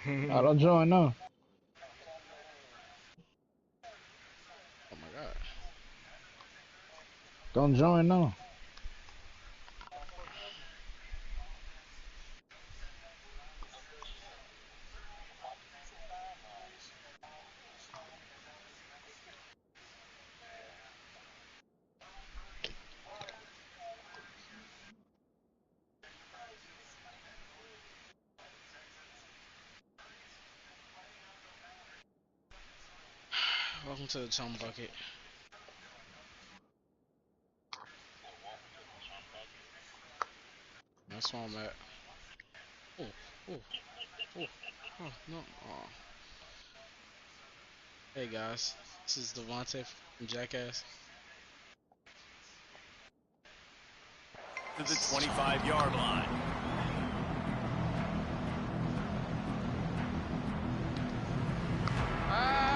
I don't join no. Oh my god. Don't join no. Welcome to the chum bucket. That's where I'm at. Oh, oh, oh, oh, no. Oh. Hey guys, this is Devontae from Jackass. To the 25-yard line. Ah!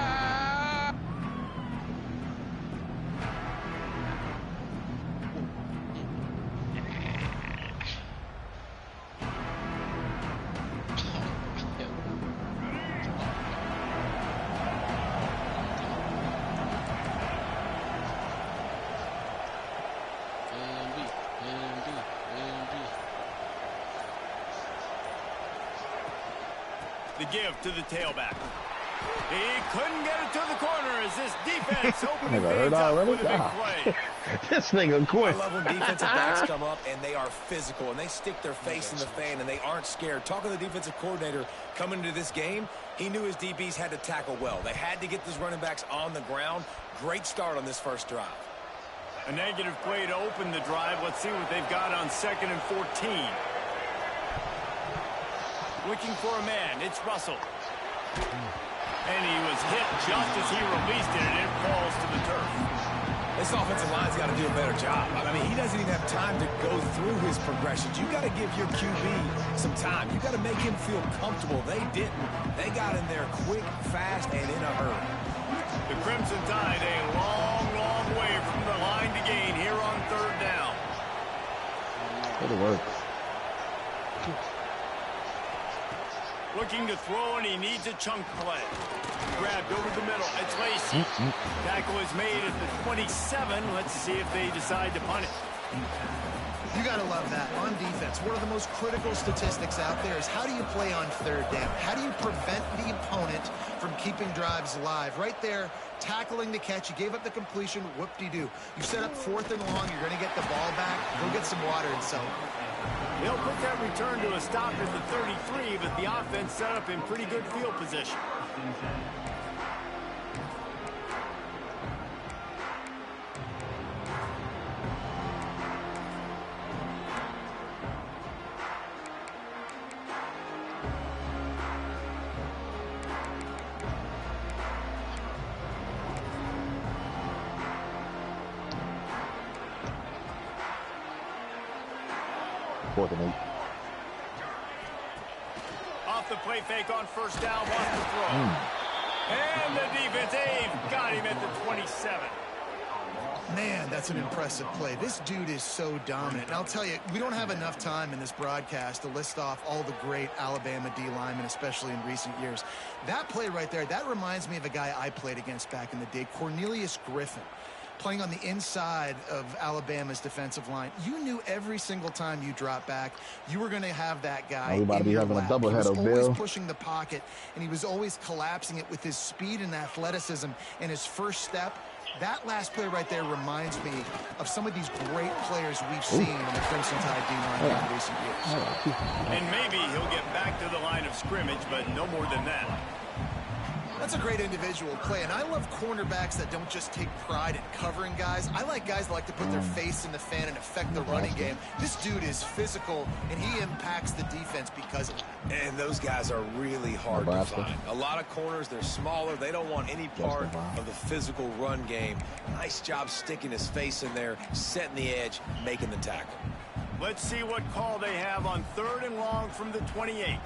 The give to the tailback. He couldn't get it to the corner as this defense opening things up with a big play. This nigga quick. I love when defensive backs come up and they are physical and they stick their face in the fan and they aren't scared. Talking to the defensive coordinator coming into this game, he knew his DBs had to tackle well. They had to get those running backs on the ground. Great start on this first drive. A negative play to open the drive. Let's see what they've got on 2nd and 14. Looking for a man. It's Russell. And he was hit just as he released it, and it falls to the turf. This offensive line's got to do a better job. I mean, he doesn't even have time to go through his progressions. You got to give your QB some time. You got to make him feel comfortable. They didn't. They got in there quick, fast, and in a hurry. The Crimson Tide a long, long way from the line to gain here on 3rd down. It'll work. Looking to throw, and he needs a chunk play. Grabbed over the middle. It's Lacey. Tackle is made at the 27. Let's see if they decide to punt it. You got to love that. On defense, one of the most critical statistics out there is how do you play on 3rd down? How do you prevent the opponent from keeping drives alive? Right there, tackling the catch. You gave up the completion. Whoop-de-doo. You set up 4th and long. You're going to get the ball back. Go get some water and so. They'll put that return to a stop at the 33, but the offense set up in pretty good field position. Off the play fake on 1st down, wants to throw. And the defense, got him at the 27. Man, that's an impressive play. This dude is so dominant. And I'll tell you, we don't have enough time in this broadcast to list off all the great Alabama D linemen, especially in recent years. That play right there, that reminds me of a guy I played against back in the day, Cornelius Griffin, playing on the inside of Alabama's defensive line. You knew every single time you drop back, you were going to have that guy in your lap. He was always pushing the pocket, and he was always collapsing it with his speed and athleticism and his first step. That last play right there reminds me of some of these great players we've seen on the Crimson Tide D-line in recent years. And maybe he'll get back to the line of scrimmage, but no more than that. That's a great individual play, and I love cornerbacks that don't just take pride in covering guys. I like guys that like to put their face in the fan and affect the running game. This dude is physical, and he impacts the defense because of that. And those guys are really hard to find. A lot of corners, they're smaller. They don't want any part of the physical run game. Nice job sticking his face in there, setting the edge, making the tackle. Let's see what call they have on 3rd and long from the 28.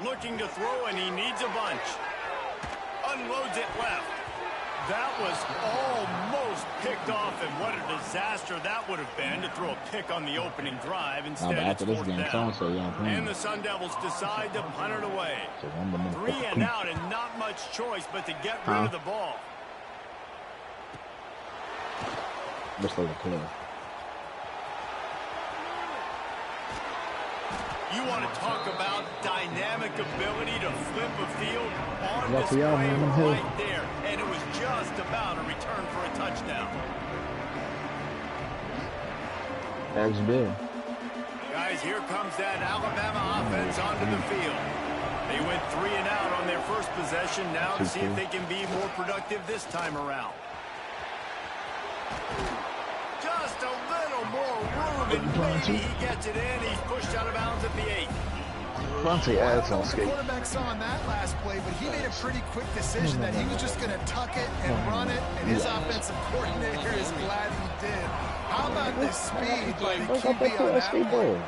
Looking to throw, and he needs a bunch. Unloads it left. That was almost Almost picked off, and what a disaster that would have been to throw a pick on the opening drive. Instead, it's fourth down. And the Sun Devils decide to punt it away. 3 and out, and not much choice but to get rid of the ball. Just like a killer. You want to talk about dynamic ability to flip a field on display right there. And it was just about a return for a touchdown. That's big. Guys, here comes that Alabama offense onto the field. They went 3 and out on their first possession. Now to see if they can be more productive this time around. Just a little more room, and maybe he gets it in. He's pushed out of bounds at the 8. Fronty ass on skate. The quarterback saw on that last play, but he made a pretty quick decision that he was just going to tuck it and run it, and his offensive coordinator is glad he did. How about this speed by the QB on that play? We go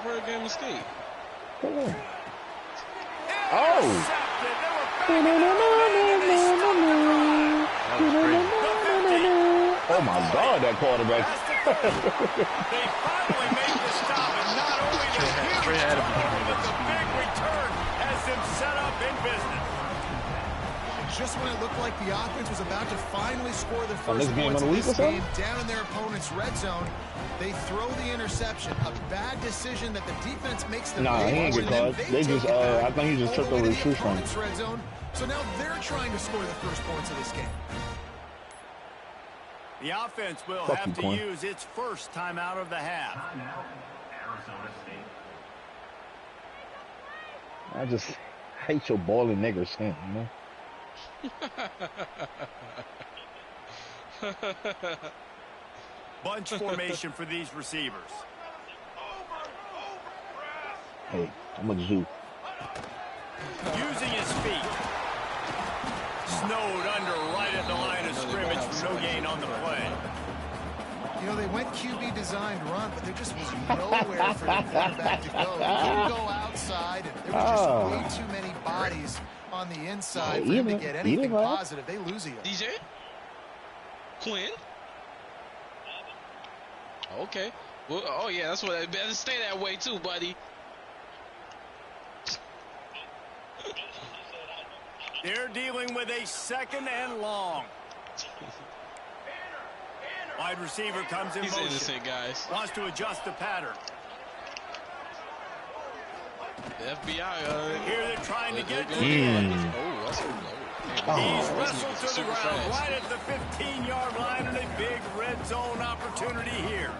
for a game of skate. Oh! Oh my God, that quarterback. They finally made the stop, and not only the huge throw, but the big return has them set up in business. Just when it looked like the offense was about to finally score their first points in this game, down in their opponent's red zone, they throw the interception. A bad decision that the defense makes them Nah, he ain't get caught. They just, I think he just tripped over the shoe string. So now they're trying to score the first points of this game. The offense will have to use its first time out of the half. I just hate your boiling nigger skin, you know? Bunch formation for these receivers. Hey, I'm a zoo. Using his feet. Snowed under right at the line of scrimmage for no gain on the play. You know, they went QB designed run, but there just was nowhere for the quarterback to go. He couldn't go outside, and there was just way too many bodies on the inside for him to get anything positive. They lose you. DJ? Quinn? Okay. Well, oh, yeah, that's what it better stay that way, too, buddy. They're dealing with a 2nd and long. Wide receiver comes in motion. Innocent, guys. Wants to adjust the pattern. The FBI. Here they're trying to get to He's wrestled to the ground right at the 15-yard line, and a big red zone opportunity here.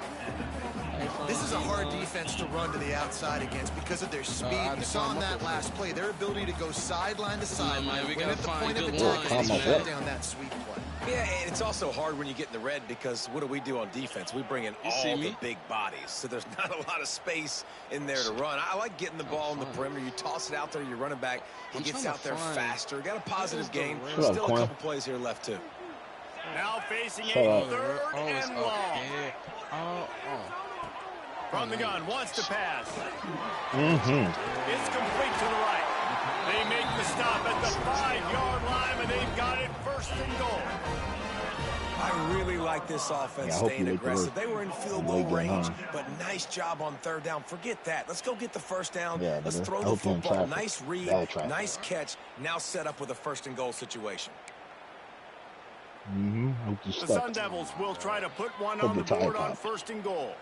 This is a hard defense to run to the outside against because of their speed. You saw in that last play, their ability to go sideline to sideline, win at the point of attack, and they shut down that sweep play. Yeah, and it's also hard when you get in the red because what do we do on defense? We bring in all the big bodies, so there's not a lot of space in there to run. I like getting the ball on the perimeter. You toss it out there, you run it back. He gets out there faster. Got a positive game. Still a couple plays here left, too. Now facing a 3rd and long. From the gun, wants to pass. It's complete to the right. They make the stop at the 5-yard line, and they've got it 1st and goal. I really like this offense staying aggressive. They were in field goal range, but nice job on 3rd down. Forget that. Let's go get the 1st down. Let's throw the football. Nice read, nice catch. Now set up with a 1st and goal situation. The Sun Devils will try to put one on the board on 1st and goal.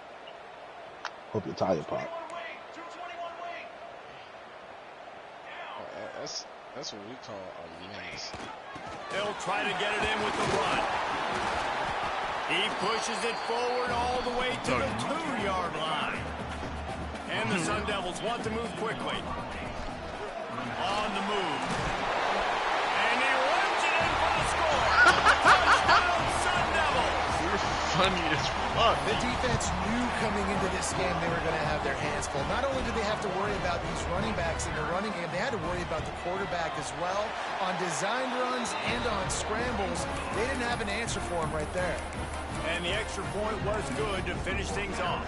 Hope your tire pop. That's what we call a mess. They'll try to get it in with the run. He pushes it forward all the way to the 2-yard line. And the Sun Devils want to move quickly. On the move. And he runs it in for the score. Touchdown, Sun Devils. You're funny as fuck. The defense knew coming into this game they were going to have their hands full. Not only did they have to worry about these running backs in the running game, they had to worry about the quarterback as well. On designed runs and on scrambles, they didn't have an answer for him right there. And the extra point was good to finish things off.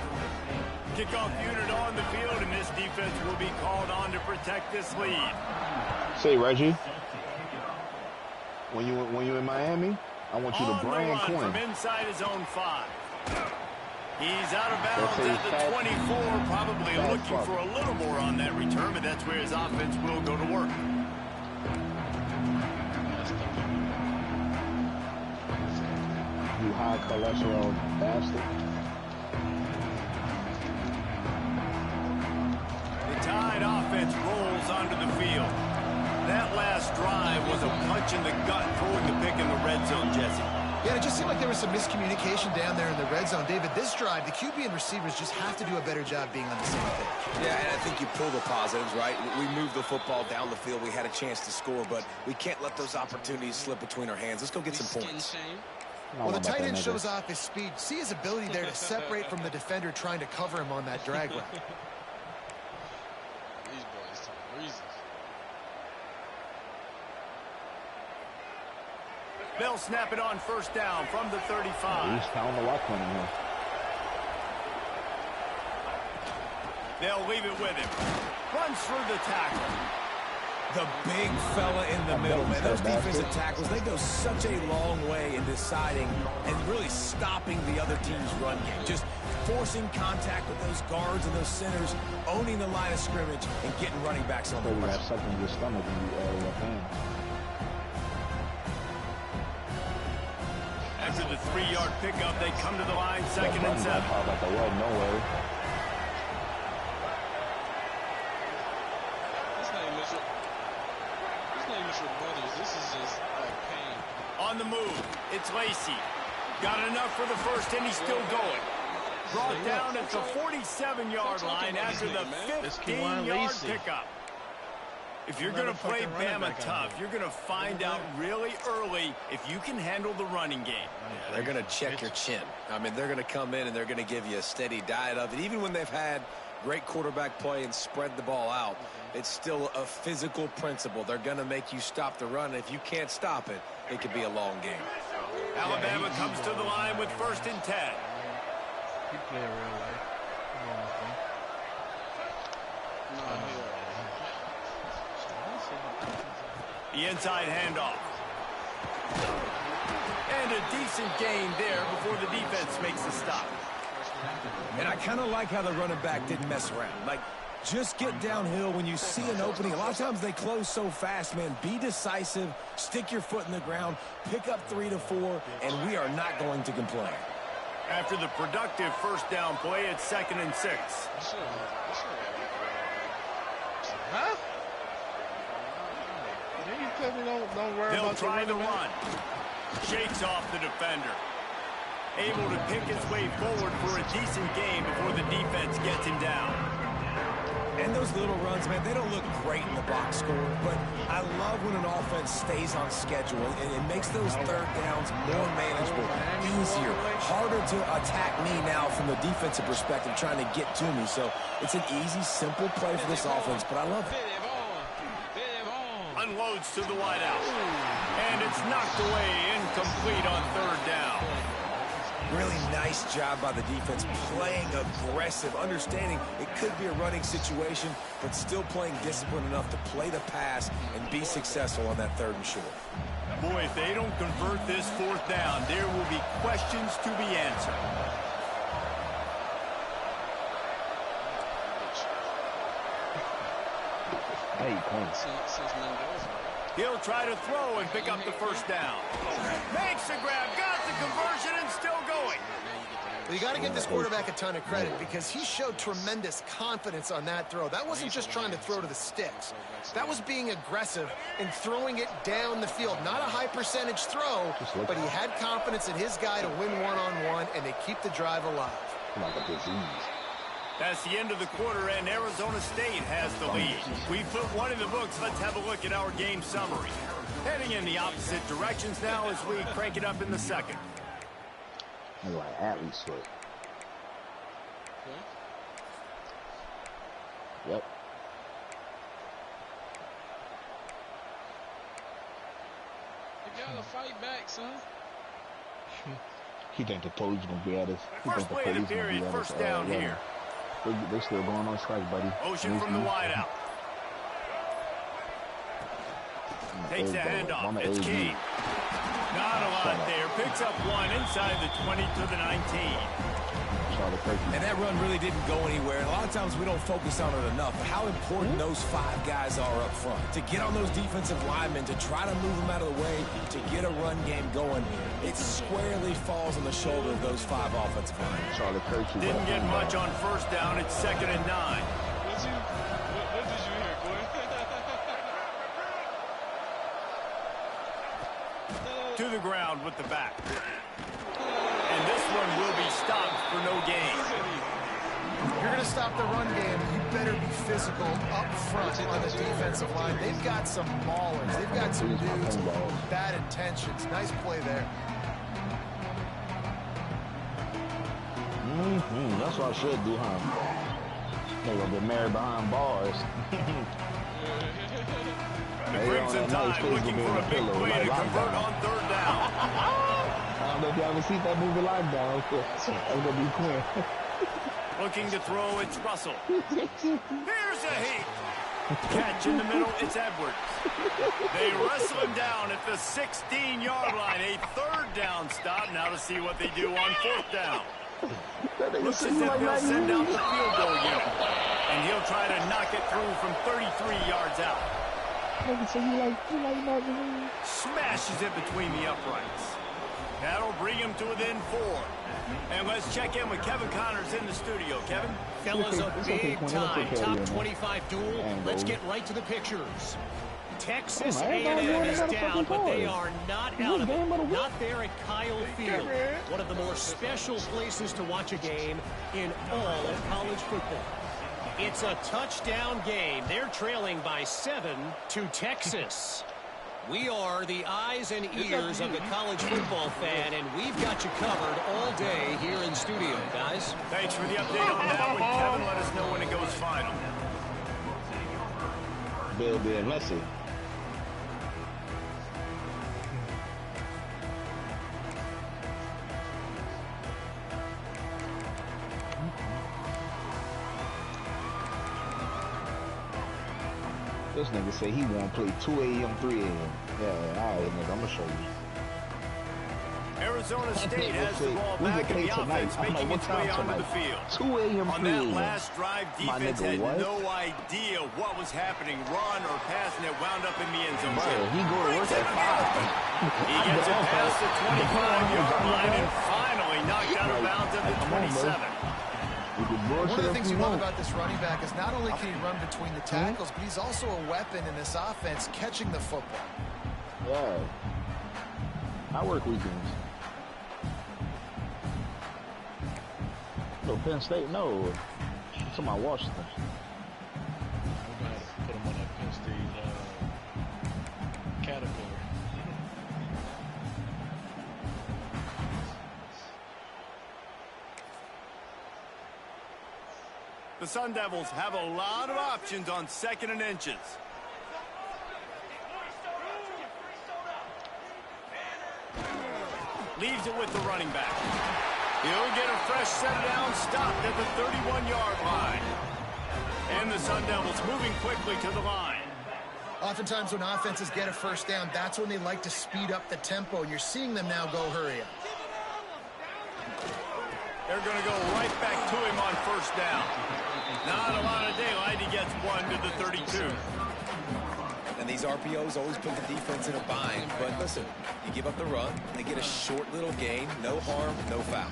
Kickoff unit on the field, and this defense will be called on to protect this lead. Say, Reggie, when you in Miami, I want you to On the brand run coin. from inside his own 5. He's out of bounds at the 24, probably looking for a little more on that return, but that's where his offense will go to work. You high cholesterol bastard. The Tide offense rolls onto the field. That last drive was a punch in the gut, throwing the pick in the red zone, Jesse. Yeah, it just seemed like there was some miscommunication down there in the red zone. David, this drive, the QB and receivers just have to do a better job being on the same page. Yeah, and I think you pull the positives, right? We moved the football down the field. We had a chance to score, but we can't let those opportunities slip between our hands. Let's go get some points. Well, the tight end shows off his speed. See his ability there to separate from the defender trying to cover him on that drag route. These boys talk reasons. They'll snap it on first down from the 35. He's pound the lock running here. They'll leave it with him. Runs through the tackle. The big fella in the middle, man. Those defensive tackles, they go such a long way in deciding and really stopping the other team's run game. Just forcing contact with those guards and those centers, owning the line of scrimmage, and getting running backs on the You ground. have something in your stomach when you left hand. After the 3-yard pickup, they come to the line, second and 7. Like the world nowhere. This is just pain. On the move, it's Lacey. Got enough for the first, and he's still going. Brought down at the 47-yard line after the 15-yard pickup. If you're going to play Bama tough, you're going to find out really early if you can handle the running game. They're going to check your chin. I mean, they're going to come in and they're going to give you a steady diet of it. Even when they've had great quarterback play and spread the ball out, it's still a physical principle. They're going to make you stop the run. If you can't stop it, it could be a long game. Alabama comes to the line with first and 10. He play real life. The inside handoff. And a decent gain there before the defense makes the stop. And I kind of like how the running back didn't mess around. Like, just get downhill when you see an opening. A lot of times they close so fast, man. Be decisive, stick your foot in the ground, pick up 3 to 4, and we are not going to complain. After the productive first down play, it's second and 6. Huh? You tell me don't worry They'll about try the running back? run. Shakes off the defender. Able to pick his way forward for a decent game before the defense gets him down. And those little runs, man, they don't look great in the box score, but I love when an offense stays on schedule, and it makes those third downs more manageable, easier, harder to attack me now from the defensive perspective trying to get to me. So it's an easy, simple play for this offense, but I love it. Unloads to the wideout. And it's knocked away, incomplete on third down. Really nice job by the defense, playing aggressive, understanding it could be a running situation, but still playing disciplined enough to play the pass and be successful on that third and short. Boy, if they don't convert this fourth down, there will be questions to be answered. Hey, points. He'll try to throw and pick up the first down. Makes the grab, got the conversion, and still going. Well, you got to give this quarterback a ton of credit because he showed tremendous confidence on that throw. That wasn't just trying to throw to the sticks. That was being aggressive and throwing it down the field. Not a high percentage throw, but he had confidence in his guy to win one-on-one, and they keep the drive alive. Like a disease. That's the end of the quarter, and Arizona State has the lead. We put one in the books. Let's have a look at our game summary. Heading in the opposite directions now as we crank it up in the second. Look like athlete sweat. Yep. You gotta fight back, son. He think the police gonna be at us. He First think the play of the police gonna be period, at first us. down Yeah. here. They still going on strike, buddy. Motion from the wideout. Takes the handoff. It's King. Not a lot there. Picks up one inside the 20 to the 19. And that run really didn't go anywhere. And a lot of times we don't focus on it enough. But how important those 5 guys are up front. To get on those defensive linemen, to try to move them out of the way, to get a run game going, it squarely falls on the shoulder of those 5 offensive linemen. Didn't get much on first down. It's 2nd and 9. What did you hear, Corey? To the ground with the back. And this one will be stopped for no gain. If you're going to stop the run game, you better be physical up front on the defensive line. They've got some maulers. They've got some dudes with bad intentions. Nice play there. That's what I should do, huh? They're going to get married behind bars. The Krimson Tide looking for a big play to convert on 3rd down. I don't know if y'all ever seen that movie Lockdown. That's going to be Quinn. Looking to throw, it's Russell. Here's a heat. Catch in the middle, it's Edwards. They wrestle him down at the 16-yard line. A 3rd down stop. Now to see what they do on 4th down. Looks as if they'll send out the field goal unit. And he'll try to knock it through from 33 yards out. Smashes it between the uprights. That'll bring him to within 4. And let's check in with Kevin Connors in the studio. Kevin? Fellas, a big-time top 25 duel. Let's get right to the pictures. Texas A&M is down, but they are not out of it. Not there at Kyle Field, one of the more special places to watch a game in all of college football. It's a touchdown game. They're trailing by 7 to Texas. We are the eyes and ears of the college football fan, and we've got you covered all day here in studio, guys. Thanks for the update on that one, Kevin. Let us know when it goes final. Bill being messy. This nigga say he won't play 2 a.m., 3 a.m. Yeah, all right, nigga, I'm gonna show you. Arizona State has the ball back in the offense, making its way onto the field. 2 a.m., 3 a.m. On that last drive, defense had no idea what was happening. Run or pass, and it wound up in the end zone. He go to work at 5. He gets it past the 25-yard line and finally knocked out of bounds at the 27. One of the things you love about this running back is not only can he run between the tackles, but he's also a weapon in this offense catching the football. Yeah. I work weekends. No, Penn State, no. It's on my Washington. We're going to have to put him on that Penn State Caterpillar. The Sun Devils have a lot of options on 2nd and inches. Leaves it with the running back. He'll get a fresh set down, stopped at the 31-yard line. And the Sun Devils moving quickly to the line. Oftentimes when offenses get a first down, that's when they like to speed up the tempo, and you're seeing them now go hurry up. They're going to go right back to him on first down. Not a lot of daylight. He gets one to the 32. And these RPOs always put the defense in a bind. But listen, you give up the run, they get a short little gain, no harm, no foul.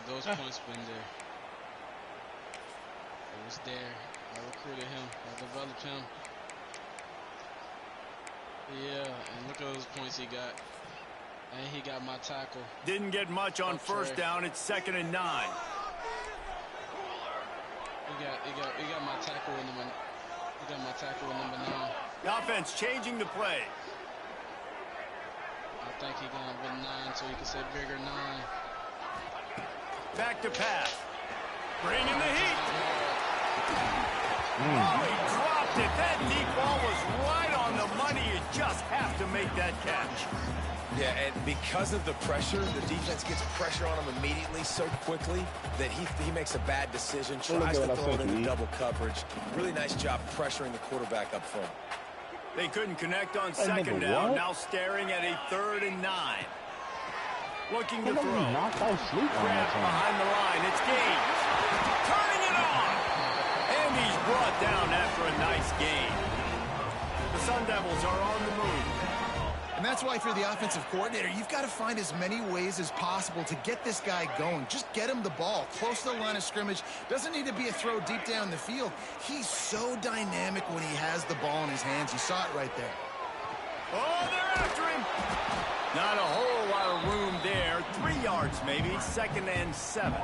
Those points been there. It was there. I recruited him. I developed him. Yeah, and look at those points he got. And he got my tackle. Didn't get much on first down. It's 2nd and 9. He got my tackle in number. He got my tackle in number 9. The offense changing the play. I think he got number 9, so he can say bigger 9. Back to pass. Bringing the heat. Oh, he dropped it. That deep ball was right on the money. You just have to make that catch. Yeah, and because of the pressure, the defense gets pressure on him immediately so quickly that he makes a bad decision, tries to throw it into double coverage. Really nice job pressuring the quarterback up front. They couldn't connect on Hey, second nigga, down. what? Now staring at a 3rd and 9. Looking to Nigga, throw. he knocked out sleep on that Grab time. behind the line. It's Gaines. Turning it on. And he's brought down after a nice gain. The Sun Devils are on the move. And that's why if you're the offensive coordinator, you've got to find as many ways as possible to get this guy going. Just get him the ball close to the line of scrimmage. Doesn't need to be a throw deep down the field. He's so dynamic when he has the ball in his hands. You saw it right there. Oh, they're after him. Not a whole lot of room there. 3 yards maybe. 2nd and 7.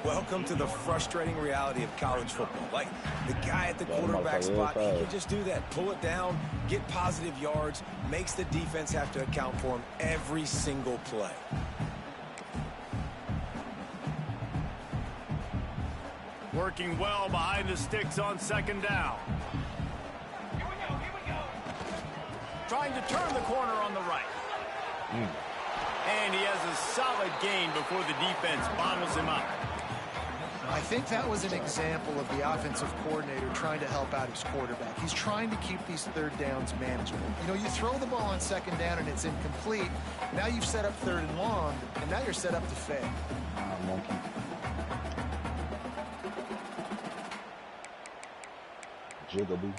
Welcome to the frustrating reality of college football. Like, the guy at the quarterback spot, he can just do that. Pull it down, get positive yards, makes the defense have to account for him every single play. Working well behind the sticks on 2nd down. Trying to turn the corner on the right. And he has a solid gain before the defense bottles him up. I think that was an example of the offensive coordinator trying to help out his quarterback. He's trying to keep these 3rd downs manageable. You know, you throw the ball on 2nd down and it's incomplete. Now you've set up 3rd and long, and now you're set up to fail. Monkey. Jiggaboo.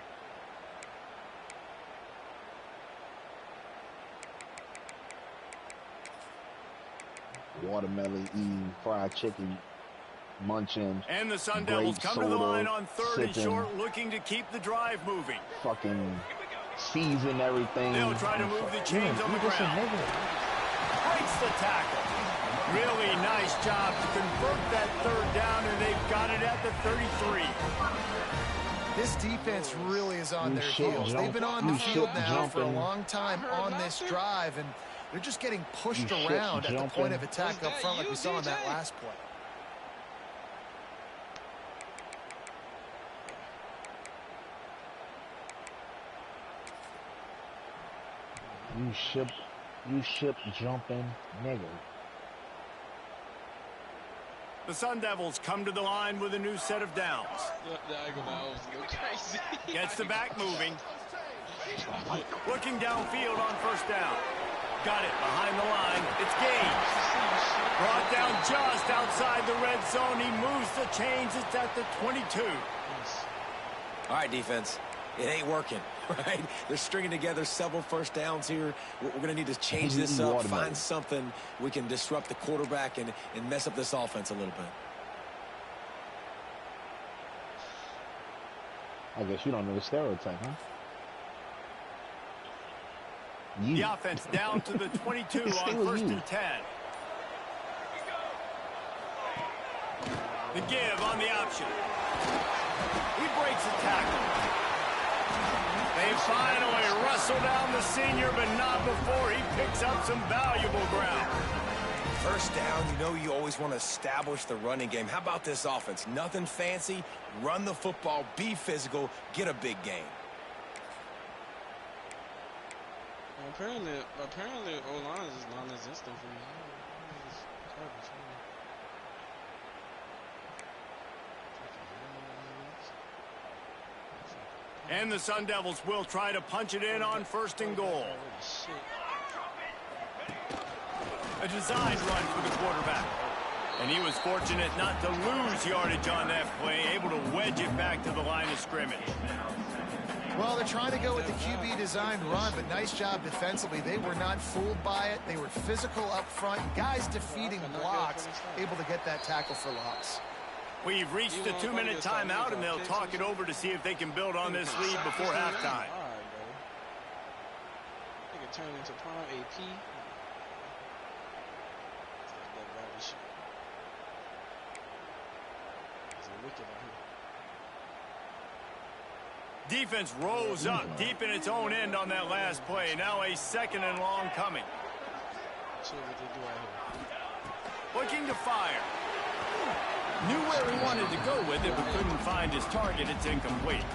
Watermelon eating, fried chicken munching. And the Sun Devils come to the line on 3rd and short, looking to keep the drive moving. Fucking season everything. They'll try to move the chains on the ground. Breaks the tackle. Really nice job to convert that 3rd down, and they've got it at the 33. This defense really is on their heels. They've been on the field now for a long time on this drive, and they're just getting pushed around at the point of attack up front like we saw on that last play. You ship jumping nigga. The Sun Devils come to the line with a new set of downs. Diagonals go crazy. Gets the back moving. Looking downfield on 1st down. Got it behind the line. It's Gaines. Brought down just outside the red zone. He moves the chains. It's at the 22. All right, defense. It ain't working, right? They're stringing together several 1st downs here. We're going to need to change this up, find something we can disrupt the quarterback and mess up this offense a little bit. I guess you don't know the stereotype, huh? The offense down to the 22 on 1st and 10. The give on the option. He breaks a tackle. They finally wrestle down the senior, but not before he picks up some valuable ground. 1st down, you know you always want to establish the running game. How about this offense? Nothing fancy. Run the football, be physical, get a big gain. Apparently, O-line is non-existent for me. And the Sun Devils will try to punch it in on 1st and goal. A designed run for the quarterback. And he was fortunate not to lose yardage on that play, able to wedge it back to the line of scrimmage. Well, they're trying to go with the QB designed run, but nice job defensively. They were not fooled by it. They were physical up front. Guys defeating blocks, able to get that tackle for loss. We've reached the 2-minute timeout, and they'll talk it over to see if they can build on this lead before halftime. They can turn into prime AP. Defense rose up deep in its own end on that last play. Now a 2nd and long coming. Looking to fire. Knew where he wanted to go with it, but couldn't find his target. It's incomplete.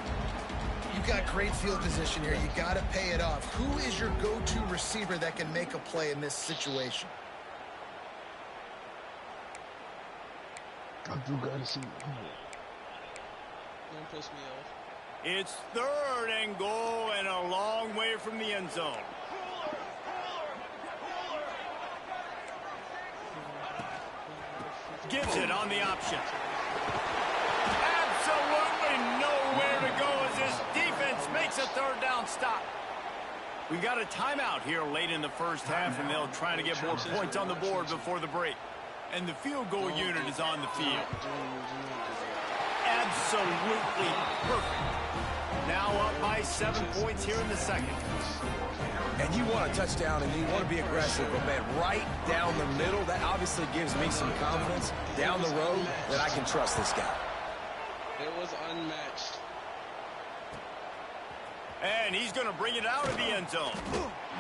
You've got great field position here. You got to pay it off. Who is your go-to receiver that can make a play in this situation? I do got to see. Don't piss me off. It's 3rd and goal and a long way from the end zone. Gives it on the option. Absolutely nowhere to go as this defense makes a 3rd down stop. We got a timeout here late in the first half, and they'll try to get more points on the board before the break. And the field goal unit is on the field. Absolutely perfect. Now up by 7 points here in the second. And you want a touchdown, and you want to be aggressive, but, man, right down the middle, that obviously gives me some confidence down the road that I can trust this guy. It was unmatched. And he's going to bring it out of the end zone.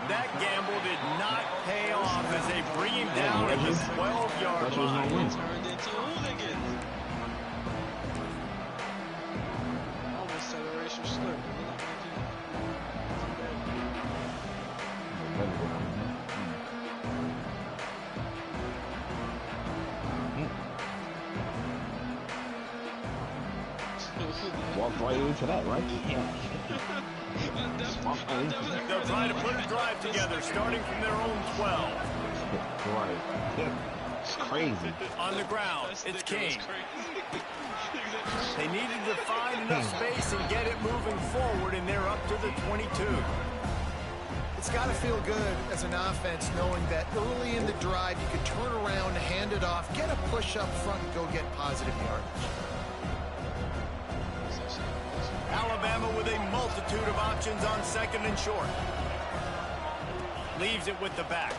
That gamble did not pay off as they bring him down at the 12-yard line. Turned into hooligans. Almost said a racial slur. Walked right into that, right? They'll try to put a drive together, starting from their own 12. Right. It's crazy. On the ground, it's King. They needed to find enough space and get it moving forward, and they're up to the 22. It's got to feel good as an offense knowing that early in the drive you could turn around, hand it off, get a push up front, and go get positive yardage. Alabama with a multitude of options on 2nd and short. Leaves it with the back.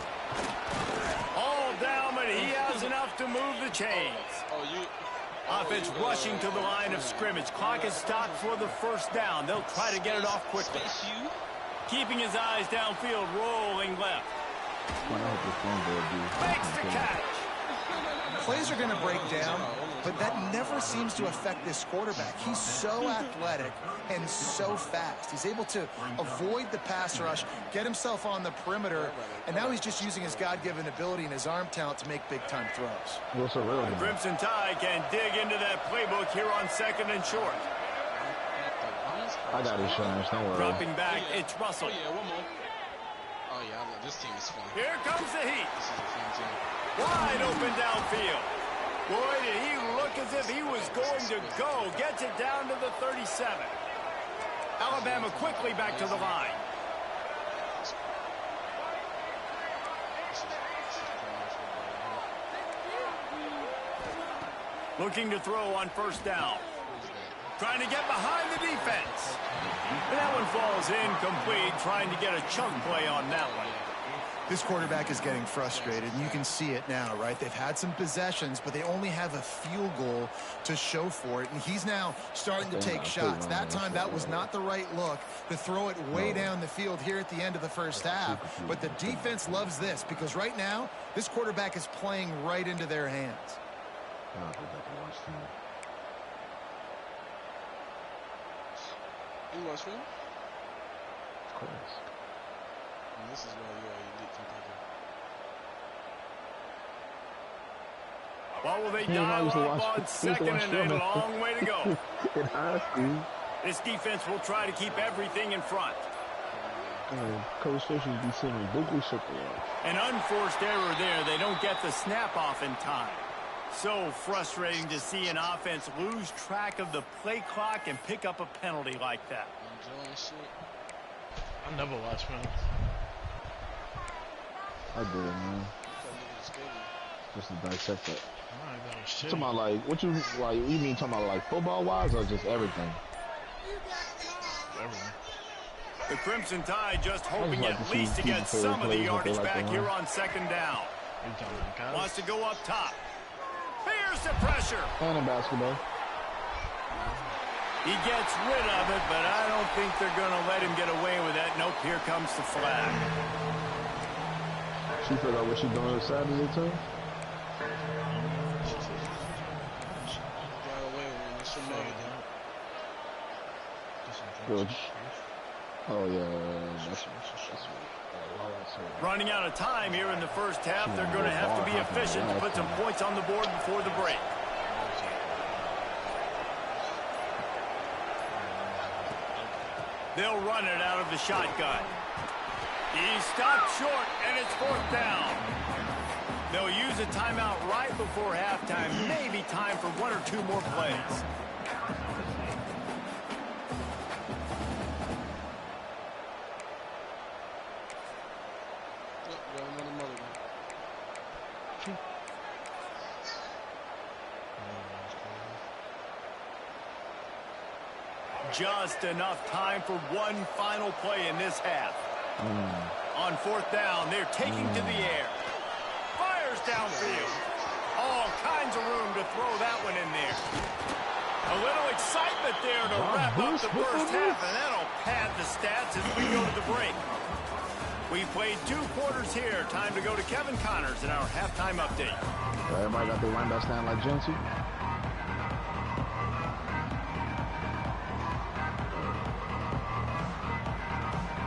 All down, but he has enough to move the chains. Offense rushing to the line of scrimmage. Clock is stopped for the 1st down. They'll try to get it off quickly. Keeping his eyes downfield, rolling left. Makes the catch. Plays are going to break down, but that never seems to affect this quarterback. He's so athletic and so fast. He's able to avoid the pass rush, get himself on the perimeter, and now he's just using his God-given ability and his arm talent to make big-time throws. The Crimson Tide can dig into that playbook here on 2nd and short. I got insurance, don't worry. Dropping back, it's Russell. Oh, yeah, one more. Oh, yeah, this team is fun. Here comes the heat. This is a fun team. Wide open downfield. Boy, did he look as if he was going to go. Gets it down to the 37. Alabama quickly back to the line. Looking to throw on 1st down. Trying to get behind the defense. And that one falls incomplete, trying to get a chunk play on that one. This quarterback is getting frustrated, and you can see it now, right? They've had some possessions, but they only have a field goal to show for it, and he's now starting to take shots. That time, that was not the right look to throw it way down the field here at the end of the 1st half, but the defense loves this because right now, this quarterback is playing right into their hands. You watch film? Of course. And this is why you are elite competitor. Well, they dial up on 2nd and a long way to go. It has to. This defense will try to keep everything in front. Coach Fisher's be sitting ridiculous shit there. An unforced error there. They don't get the snap off in time. So frustrating to see an offense lose track of the play clock and pick up a penalty like that. I never watch film. I did, man. Just to dissect it. Talking about like what you like? You mean talking about like football wise or just everything? Everything. The Crimson Tide just hoping at least to get some of the yardage back here on 2nd down. Wants to go up top. Fears the pressure. And in basketball. He gets rid of it, but I don't think they're going to let him get away with that. Nope, here comes the flag. She figured out what she's doing Saturday too? Good. Oh yeah, that's running out of time here in the 1st half. They're going to have to be efficient to put some points on the board before the break. They'll run it out of the shotgun. He stopped short, and it's 4th down. They'll use a timeout right before halftime. Maybe time for 1 or 2 more plays. Just enough time for one final play in this half. On 4th down, they're taking to the air. Fires downfield. All kinds of room to throw that one in there. A little excitement there to wrap up the first half, and that'll pad the stats as we go to the break. We played 2 quarters here. Time to go to Kevin Connors in our halftime update. Everybody got their linebackers stand like Jency.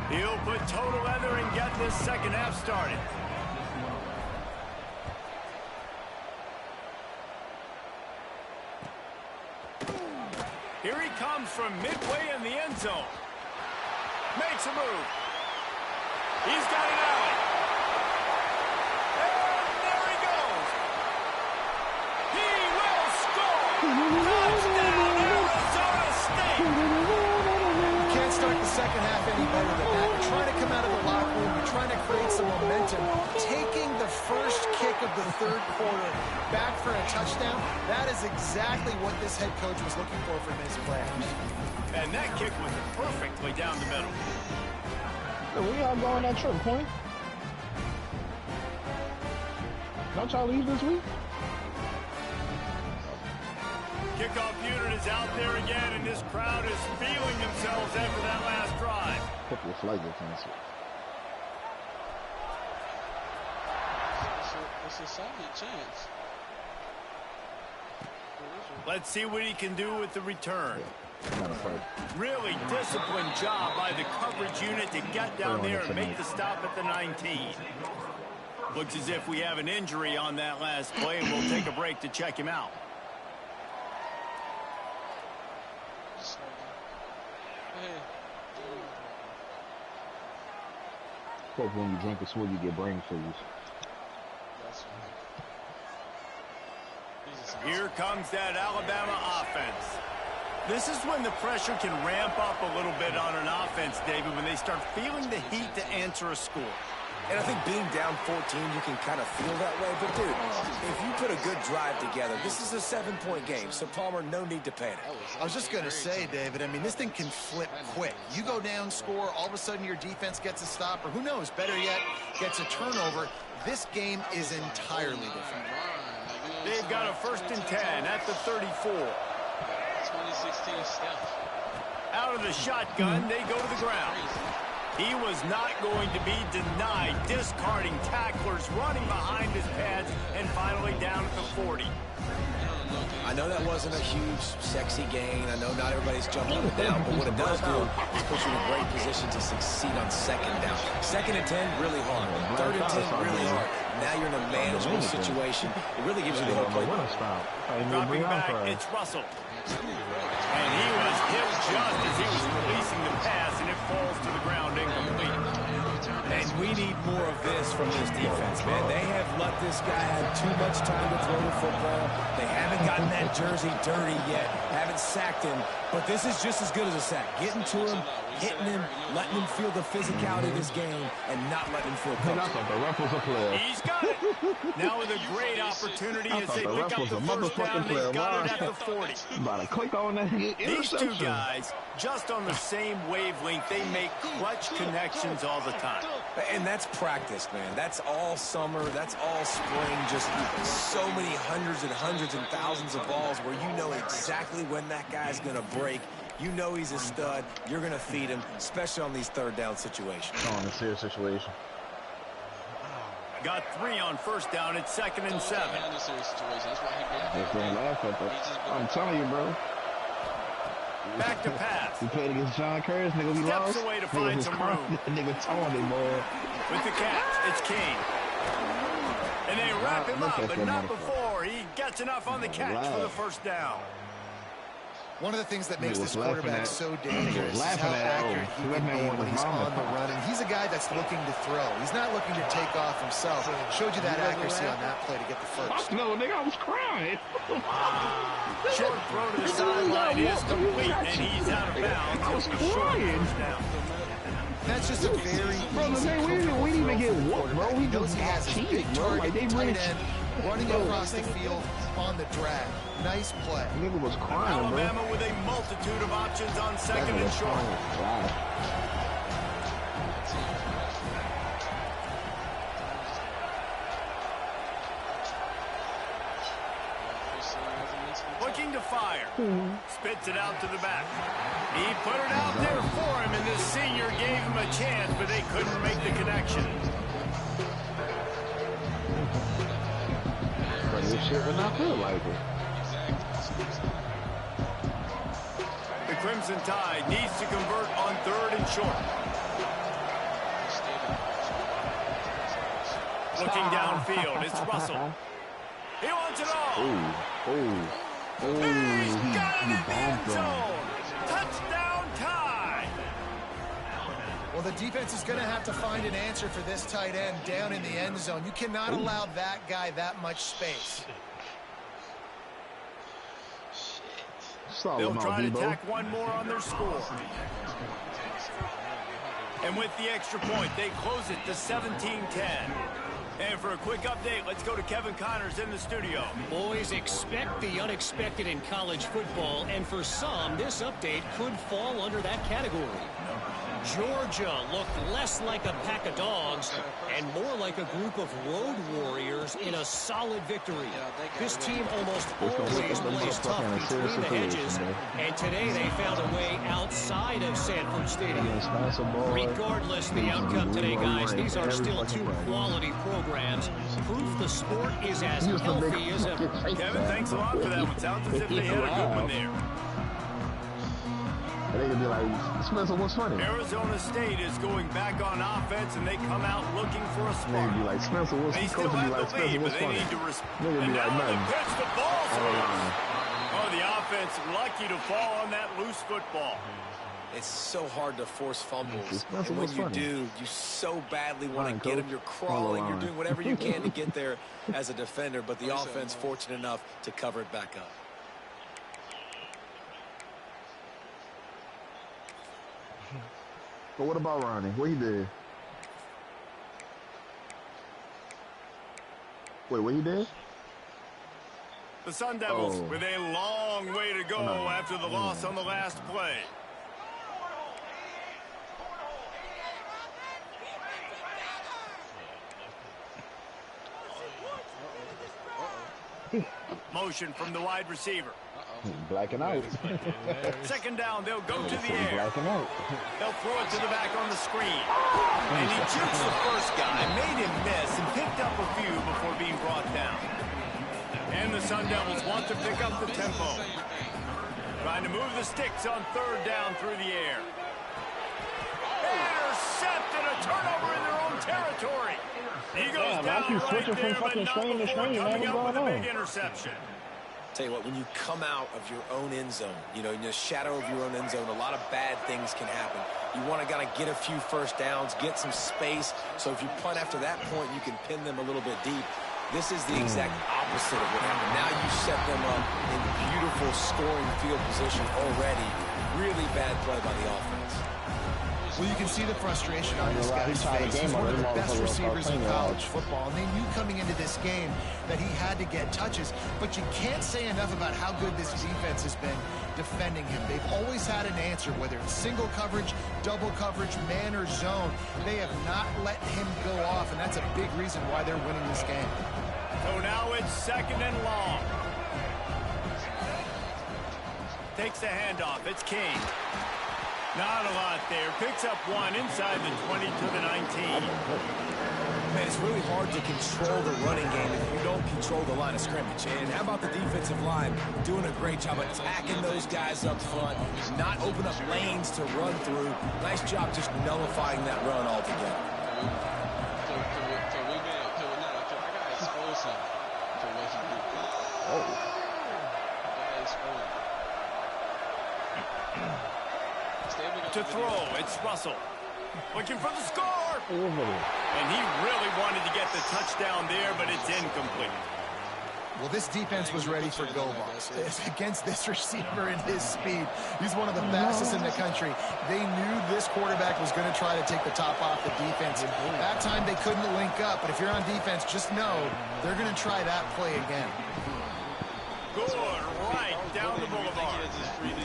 He'll put total leather and get this second half started. Here he comes from midway in the end zone. Makes a move. He's got it out. And there he goes. He will score. Touchdown, Arizona State. Can't start the second half any better than that. You're trying to come out of the locker room. You're trying to create some momentum. Taking the first kick of the 3rd quarter back for a touchdown, that is exactly what this head coach was looking for from his players. And that kick was perfectly down the middle. Where y'all going that trip, Quinn? Don't y'all leave this week? Kickoff unit is out there again, and this crowd is feeling themselves after that last drive. Put your flag defensive. It's a solid chance. Let's see what he can do with the return. Really disciplined job by the coverage unit to get down there and make the stop at the 19. Looks as if we have an injury on that last play, and we'll take a break to check him out. Hope when you drink a swig, you get brain freeze. Here comes that Alabama offense. This is when the pressure can ramp up a little bit on an offense, David, when they start feeling the heat to answer a score. And I think being down 14, you can kind of feel that way. But, dude, if you put a good drive together, this is a 7-point game. So, Palmer, no need to panic. I was just going to say, David, I mean, this thing can flip quick. You go down, score, all of a sudden your defense gets a stop, or who knows, better yet, gets a turnover. This game is entirely different. They've got a 1st and 10 at the 34. 2016 Steph. Out of the shotgun, they go to the ground. He was not going to be denied, discarding tacklers, running behind his pads, and finally down at the 40. I know that wasn't a huge, sexy gain. I know not everybody's jumping up and down, but what it does do is put you in a great position to succeed on 2nd down. 2nd and 10, really hard. 3rd and 10, really hard. Now you're in a manageable situation. It really gives you the whole play. Dropping back, it's Russell. And he was hit just as he was releasing the pass, and it falls to the ground incomplete. And we need more of this from this defense, man. They have let this guy have too much time to throw the football. They haven't gotten that jersey dirty yet, haven't sacked him. But this is just as good as a sack. Getting to him, hitting him, letting him feel the physicality of this game, and not letting him feel comfortable. He's got it. Now with a great opportunity as they pick up the first down, they've got it at the 40. About to click on that These 2 guys, just on the same wavelength, they make clutch connections all the time. And that's practice, man. That's all summer. That's all spring. Just so many hundreds and thousands of balls where you know exactly when that guy's going to break. You know he's a stud. You're going to feed him, especially on these 3rd down situations. Oh, in a serious situation. Got 3 on 1st down. It's 2nd and 7. I'm telling you, bro. Back to pass. We played against John Curtis, nigga. We lost. Steps away to find some room. Nigga towing him, boy. With the catch, it's Kane. And they wrap him up, but not before he gets enough on the catch for the 1st down. One of the things that makes this quarterback so dangerous is how accurate he can be when he's on the run. And he's a guy that's looking to throw. He's not looking to take off himself. Showed you that accuracy on that play to get the first. No, nigga, I was crying. Short throw to the sideline is complete, and he's out of bounds. I was crying. That's just a very we didn't even get whooped, bro. He knows he has his big target, tight end, running across the field on the drag. Nice play. Nigga was crying, Alabama with a multitude of options on second and short. Wow. Looking to fire. Spits it out to the back. He put it out there for him, and this senior gave him a chance, but they couldn't make the connection. But this shit would not feel like it. The Crimson Tide needs to convert on third and short. Looking downfield, it's Russell. He wants it all. He's got it in the end zone. Touchdown Tide. Well, the defense is going to have to find an answer for this tight end down in the end zone. You cannot allow that guy that much space. They'll try to tack one more on their score. And with the extra point, they close it to 17-10. And for a quick update, let's go to Kevin Connors in the studio. Boys, expect the unexpected in college football, and for some, this update could fall under that category. Georgia looked less like a pack of dogs and more like a group of road warriors in a solid victory. This team almost always plays tough between the hedges, and today they found a way outside of Sanford Stadium. Regardless of the outcome today, guys, these are still two quality programs. Proof the sport is as healthy as ever. Kevin, thanks a lot for that one. Sounds as if they had a good one there. They could be like, Spencer, what's funny? Arizona State is going back on offense, and they come out looking for a spark. They be like, Spencer, what's They funny? still have Like, the lead, Spencer, but what's they funny? need to Nigga respond. be And like, now the nothing. pitch, the ball's loose. Oh, the offense lucky to fall on that loose football. It's so hard to force fumbles. Spencer, And when what's you funny? do, you so badly want Fine, to get them. coach. You're crawling. Follow You're line. doing whatever you can to get there as a defender, but the offense fortunate enough to cover it back up. But what about Ronnie? What he did? Wait, what he did? The Sun Devils with a long way to go after the loss on the last play. Motion from the wide receiver. Blacking out. Second down, they'll go to the air. Blacking out. They'll throw it to the back on the screen. And he jukes the first guy, made him miss, and picked up a few before being brought down. And the Sun Devils want to pick up the tempo. Trying to move the sticks on third down through the air. Intercepted, a turnover in their own territory. He goes down right there, but not before coming up with a big interception. Tell you what, when you come out of your own end zone, you know, in the shadow of your own end zone, a lot of bad things can happen. You want to kind of get a few first downs, get some space, so if you punt after that point, you can pin them a little bit deep. This is the exact opposite of what happened. Now you set them up in beautiful scoring field position already. Really bad play by the offense. Well, you can see the frustration on this guy's face. He's one of the best receivers in college football, and they knew coming into this game that he had to get touches, but you can't say enough about how good this defense has been defending him. They've always had an answer, whether it's single coverage, double coverage, man or zone. They have not let him go off, and that's a big reason why they're winning this game. So now it's second and long. Takes the handoff. It's King. Not a lot there. Picks up one inside the 20 to the 19. Man, it's really hard to control the running game if you don't control the line of scrimmage. And how about the defensive line doing a great job attacking those guys up front, not open up lanes to run through. Nice job just nullifying that run altogether. To throw, it's Russell. Looking for the score. And he really wanted to get the touchdown there, but it's incomplete. Well, this defense was ready for go balls. Against this receiver and his speed, he's one of the fastest in the country. They knew this quarterback was going to try to take the top off the defense. That time they couldn't link up, but if you're on defense, just know they're going to try that play again. Good, right down the boulevard.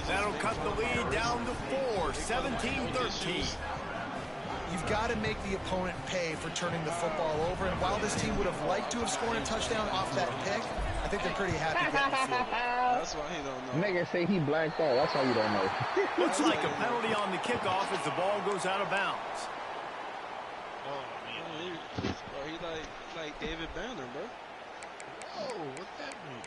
That'll cut the lead down to 4, 17-13. You've got to make the opponent pay for turning the football over, and while this team would have liked to have scored a touchdown off that pick, I think they're pretty happy getting the field. That's why he don't know. Nigga say he blacked out. That's why you don't know. Looks like a penalty on the kickoff as the ball goes out of bounds. Oh, man. He like David Banner, bro. Oh, what that mean?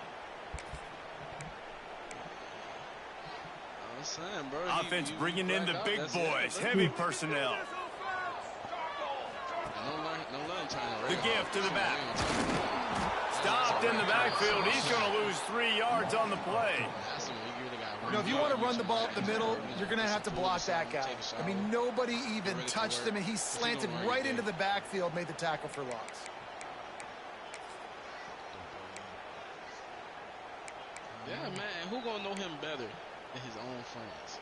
I'm saying, bro. Offense bringing in the big boys. Heavy personnel. The gift to the back. Stopped in the backfield. He's going to lose 3 yards on the play. You know, if you want to run the ball up the middle, you're going to have to block that guy. I mean, nobody even touched him, and he slanted right into the backfield, made the tackle for loss. Yeah, man. Who going to know him better than his own friends?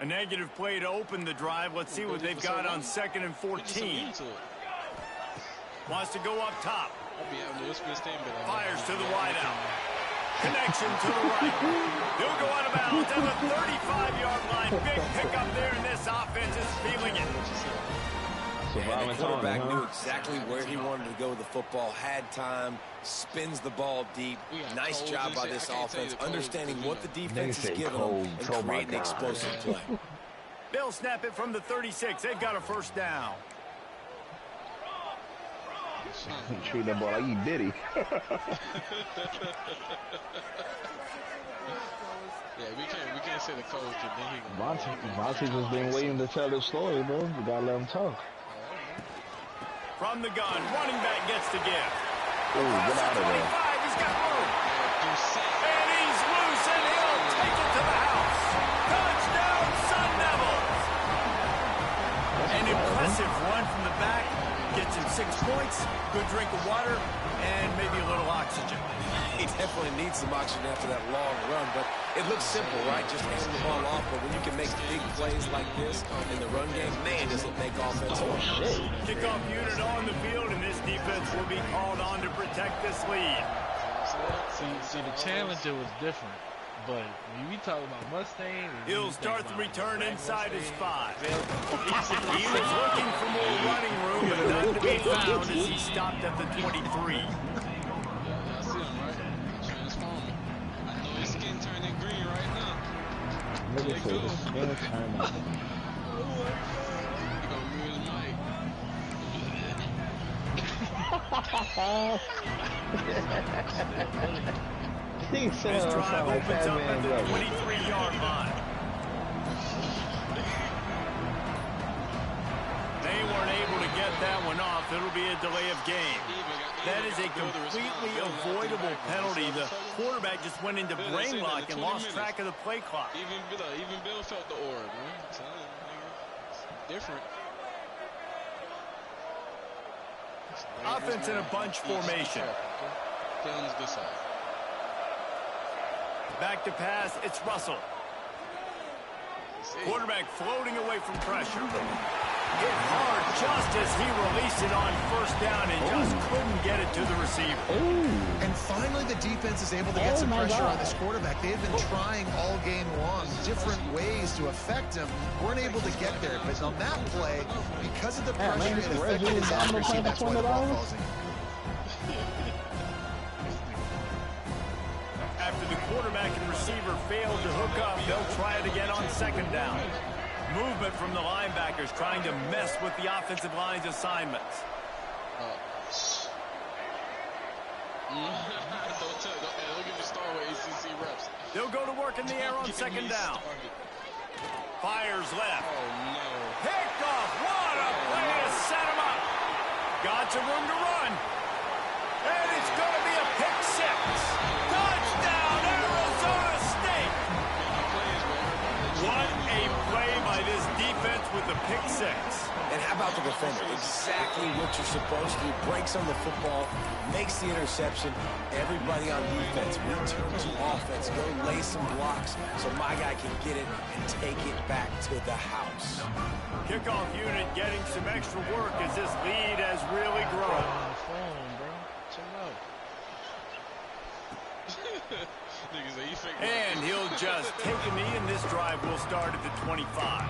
A negative play to open the drive. Let's see what they've got on 2nd and 14. Wants to go up top. Fires to the wideout. Connection to the right. He'll go out of bounds at the 35-yard line. Big pickup there, and this offense is feeling it. And the quarterback knew exactly where he wanted to go with the football, had time, spins the ball deep. Nice job by this offense, understanding what the defense is giving them and creating explosive play. They'll snap it from the 36. They've got a first down. Treat that ball like you Diddy. Yeah, we can't say the coach. Vontae just been waiting to tell his story, bro. You gotta let him talk. From the gun, running back gets the gift. Ooh, get out of there. He's got room. And he's loose, and he'll take it to the house. Touchdown, Sun Devils. An impressive run from the back. Gets him 6 points, good drink of water, and maybe a little oxygen. He definitely needs some oxygen after that long run, but it looks simple, right? Just handing the ball off, but when you can make big plays like this in the run game, man, does it make offense fun. Kickoff unit on the field, and this defense will be called on to protect this lead. See, the Challenger was different, but when we talk about Mustang, He'll start the return inside his 5. He was looking for more running room, but none to be found as he stopped at the 23. Look at this. Skin turn up. This drive opens up at the 23-yard line. They weren't able to get that one off. It'll be a delay of game. That is a completely avoidable penalty. The quarterback just went into brain lock and lost track of the play clock. Even Bill felt the aura, man. It's different. Offense in a bunch formation. Play on his good side. Back to pass, it's Russell. Quarterback floating away from pressure. Hit hard just as he released it on first down and just couldn't get it to the receiver. And finally the defense is able to get some pressure on this quarterback. They have been trying all game long different ways to affect him. Weren't able to get there, but on that play, because of the pressure, it affected his accuracy. That's why the ball falls in. After the quarterback and receiver failed to hook up, they'll try it again on 2nd down. Movement from the linebackers trying to mess with the offensive line's assignments. Don't get me started with ACC reps. They'll go to work in the air on 2nd down. Fires left. Oh, no. Picked off. What a play to set him up. Got some room to run. And it's going to be a pick 6. Touchdown, Arizona State. exactly what you're supposed to do. Breaks on the football, makes the interception. Everybody on defense, return to offense. Go lay some blocks so my guy can get it and take it back to the house. Kickoff unit getting some extra work as this lead has really grown. And he'll just take a knee, and this drive will start at the 25.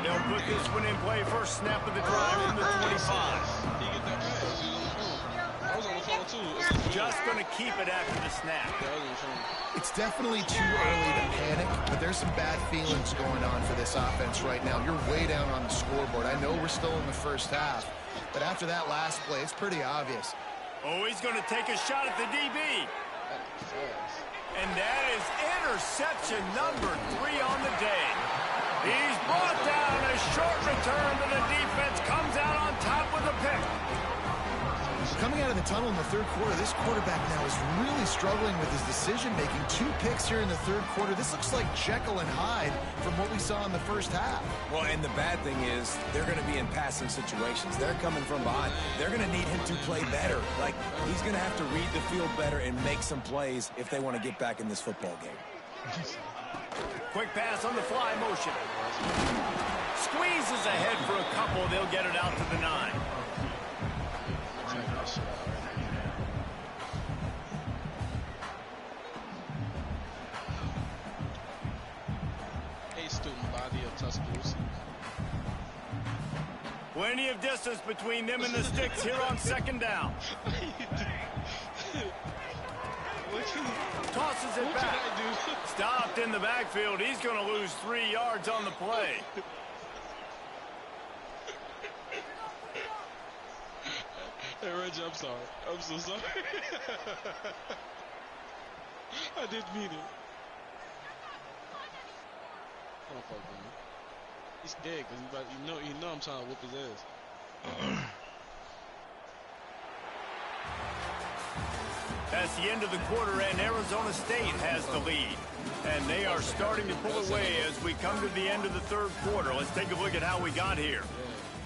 They'll put this one in play. First snap of the drive from the 25. Just going to keep it after the snap. It's definitely too early to panic, but there's some bad feelings going on for this offense right now. You're way down on the scoreboard. I know we're still in the first half, but after that last play, it's pretty obvious. Oh, he's going to take a shot at the DB. And that is interception number 3 on the day. He's brought down. A short return, but the defense comes out on top with a pick. Coming out of the tunnel in the third quarter, this quarterback now is really struggling with his decision-making. 2 picks here in the third quarter. This looks like Jekyll and Hyde from what we saw in the first half. Well, and the bad thing is they're going to be in passing situations. They're coming from behind. They're going to need him to play better. Like, he's going to have to read the field better and make some plays if they want to get back in this football game. Quick pass on the fly motion. Squeezes ahead for a couple. They'll get it out to the 9. Plenty of distance between them and the sticks here on second down. Tosses it back. Stopped in the backfield. He's going to lose 3 yards on the play. Hey, Reggie, I'm sorry. I'm so sorry. I didn't mean it. Don't fuck with me. He's scared because you know I'm trying to whoop his ass. That's the end of the quarter, and Arizona State has the lead. And they are starting to pull away as we come to the end of the third quarter. Let's take a look at how we got here.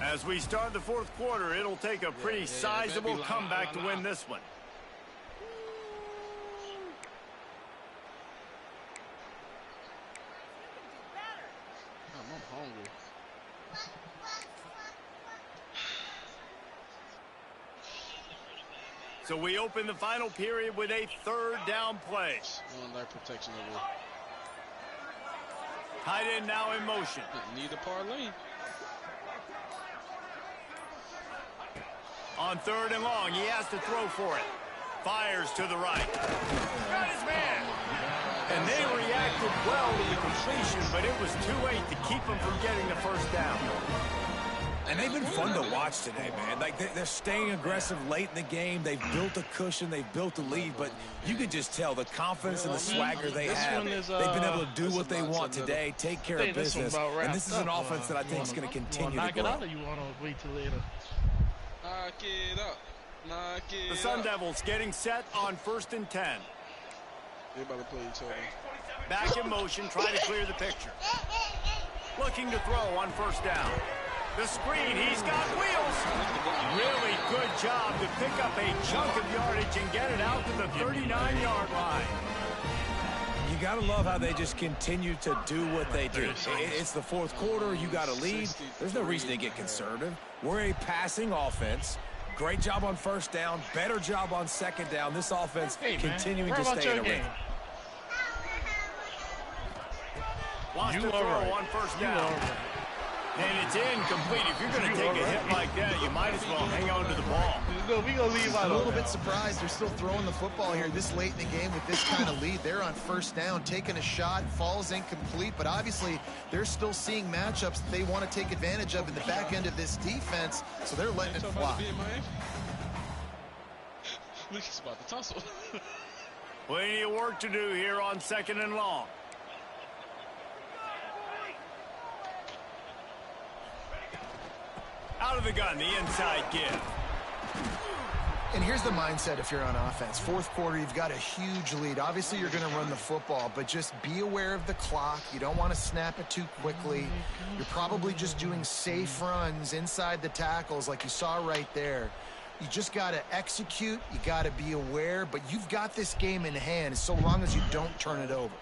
As we start the fourth quarter, it'll take a pretty sizable comeback to win this one. I'm hungry. So we open the final period with a third down play. That protection over. Tight end now in motion. Need a parlay. On third and long, he has to throw for it. Fires to the right. Got his man. And they reacted well to the completion, but it was too late to keep them from getting the first down. And they've been fun to watch today, man. Like, they're staying aggressive late in the game. They've built a cushion. They've built a lead. But you can just tell the confidence and the swagger they have. They've been able to do what they want today, take care of business. And this is an offense that I think is going to continue to grow. Knock it out, or you want to wait till later? Knock it up. Knock it The Sun Devils getting set on 1st and 10. They're about to play each other. Back in motion, trying to clear the picture. Looking to throw on first down. The screen, he's got wheels. Really good job to pick up a chunk of yardage and get it out to the 39-yard line. You got to love how they just continue to do what they do. It's the fourth quarter. You got a lead. There's no reason to get conservative. We're a passing offense. Great job on first down. Better job on second down. This offense continuing to stay in a rhythm. Wants to throw on first down. And it's incomplete. If you're going to take a hit like that, you might as well hang on to the ball. We're going to leave out a little bit surprised they're still throwing the football here this late in the game with this kind of lead. They're on first down, taking a shot, falls incomplete, but obviously they're still seeing matchups that they want to take advantage of in the back end of this defense, so they're letting it fly. He's about to tussle. Plenty of work to do here on 2nd and long. Out of the gun, the inside give. And here's the mindset if you're on offense. Fourth quarter, you've got a huge lead. Obviously, you're going to run the football, but just be aware of the clock. You don't want to snap it too quickly. You're probably just doing safe runs inside the tackles like you saw right there. You just got to execute. You got to be aware, but you've got this game in hand so long as you don't turn it over.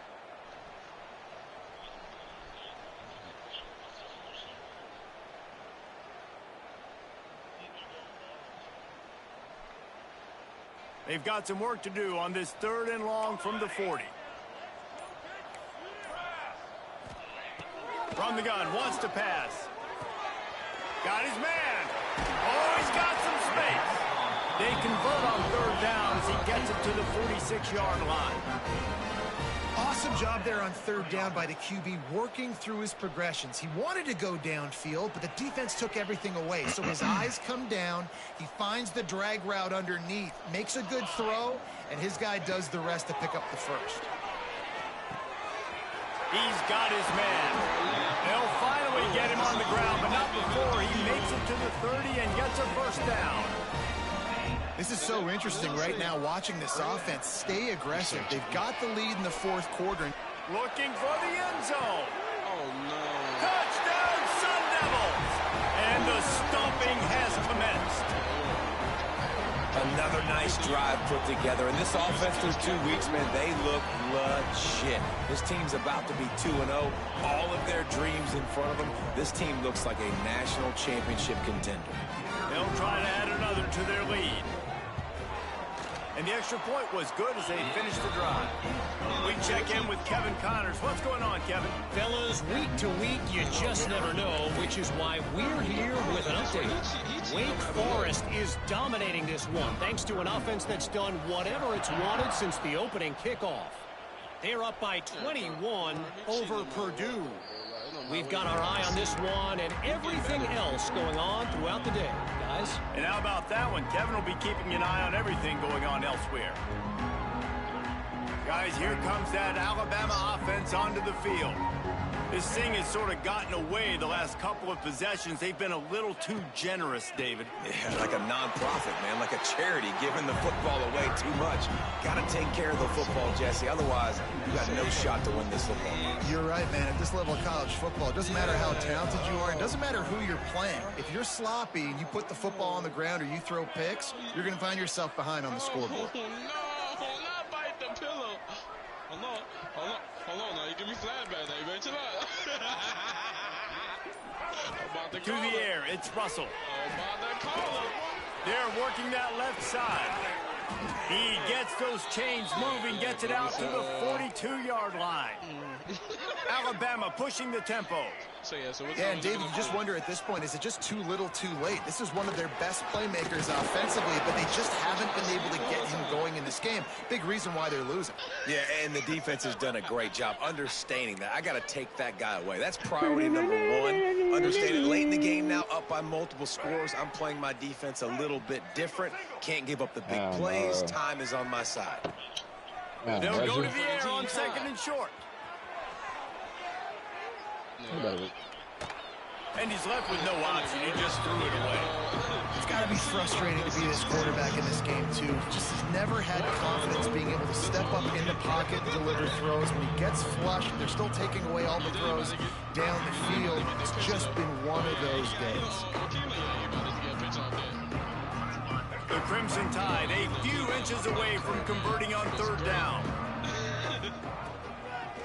They've got some work to do on this 3rd and long from the 40. From the gun, wants to pass. Got his man. Oh, he's got some space. They convert on 3rd down as he gets it to the 46-yard line. Awesome job there on 3rd down by the QB, working through his progressions. He wanted to go downfield, but the defense took everything away. So his eyes come down, he finds the drag route underneath, makes a good throw, and his guy does the rest to pick up the first. He's got his man. They'll finally get him on the ground, but not before he makes it to the 30 and gets a first down. This is so interesting right now, watching this offense stay aggressive. They've got the lead in the 4th quarter. Looking for the end zone. Oh, no. Touchdown, Sun Devils! And the stomping has commenced. Another nice drive put together. And this offense through 2 weeks, man, they look legit. This team's about to be 2-0. All of their dreams in front of them. This team looks like a national championship contender. They'll try to add another to their lead. And the extra point was good as they finished the drive. We check in with Kevin Connors. What's going on, Kevin? Fellas, week to week, you just never know, which is why we're here with an update. Wake Forest is dominating this one, thanks to an offense that's done whatever it's wanted since the opening kickoff. They're up by 21 over Purdue. We've got our eye on this one and everything else going on throughout the day, guys. And how about that one? Kevin will be keeping an eye on everything going on elsewhere. Guys, here comes that Alabama offense onto the field. This thing has sort of gotten away the last couple of possessions. They've been a little too generous, David. Yeah, like a non-profit, man, like a charity giving the football away too much. Got to take care of the football, Jesse. Otherwise, you got no shot to win this football game. You're right, man. At this level of college football, it doesn't matter how talented you are. It doesn't matter who you're playing. If you're sloppy and you put the football on the ground or you throw picks, you're going to find yourself behind on the scoreboard. Oh, no, not bite the pillow. Hold on, now you give me flashback, man. Chill out. To the air, it's Russell. They're working that left side. He gets those chains moving, gets it out to the 42-yard line. Alabama pushing the tempo. Yeah, and David, you just wonder at this point, is it just too little too late? This is one of their best playmakers offensively, but they just haven't been able to get him going in this game. Big reason why they're losing. Yeah, and the defense has done a great job understanding that. I got to take that guy away. That's priority number one. Understanding late in the game now, up by multiple scores. I'm playing my defense a little bit different. Can't give up the big plays. Time is on my side. They'll go to the air on 2nd and short. And he's left with no option. He just threw it away. It's got to be frustrating to be this quarterback in this game, too. Just has never had confidence being able to step up in the pocket and deliver throws. When he gets flushed, they're still taking away all the throws down the field. It's just been one of those days. The Crimson Tide a few inches away from converting on 3rd down.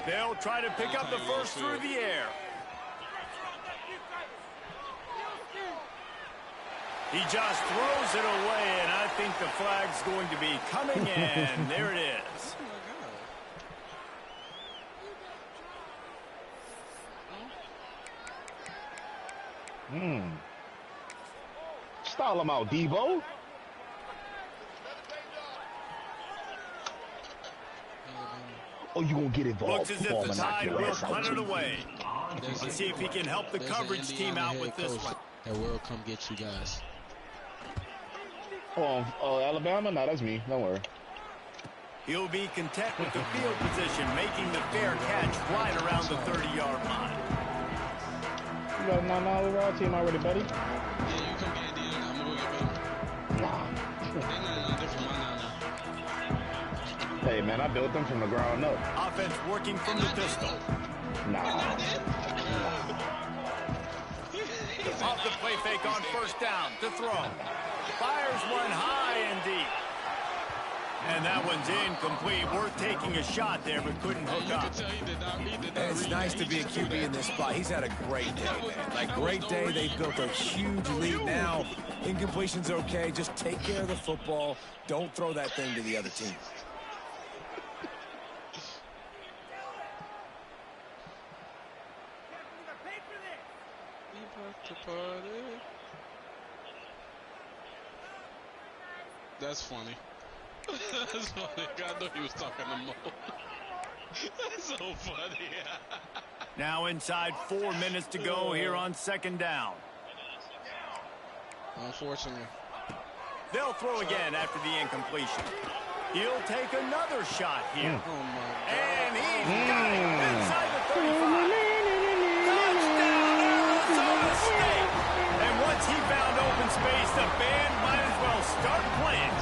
They'll try to pick up the first through the air. He just throws it away, and I think the flag's going to be coming in. There it is. Stall him out, Devo. Oh, you gonna get involved? Looks as if the Tide will punt it away. Let's see if he can help the coverage team out with this one. That will come get you guys. Oh, Alabama? No, that's me. Don't worry. He'll be content with the field position, making the fair catch right around the 30-yard line. You got a overall team already, buddy? Yeah, you come get it, I'm gonna go get better. Nah. Hey, man, I built them from the ground up. Offense working from the pistol. Nah. Off the play fake on first down to throw. Fires one high and deep. And that one's incomplete. Worth taking a shot there, but couldn't hook up. It's nice to be a QB in this spot. He's had a great day, man. Like, great day. They've built a huge lead now. Incompletion's okay. Just take care of the football. Don't throw that thing to the other team. That's funny. That's funny. God knew he was talking to Mo. That's so funny. Now inside 4 minutes to go here on second down. Unfortunately. They'll throw again after the incompletion. He'll take another shot here. Oh my God. And he's got it inside the 35. Touchdown, Arizona State. And once he found open space, the band might as well start playing.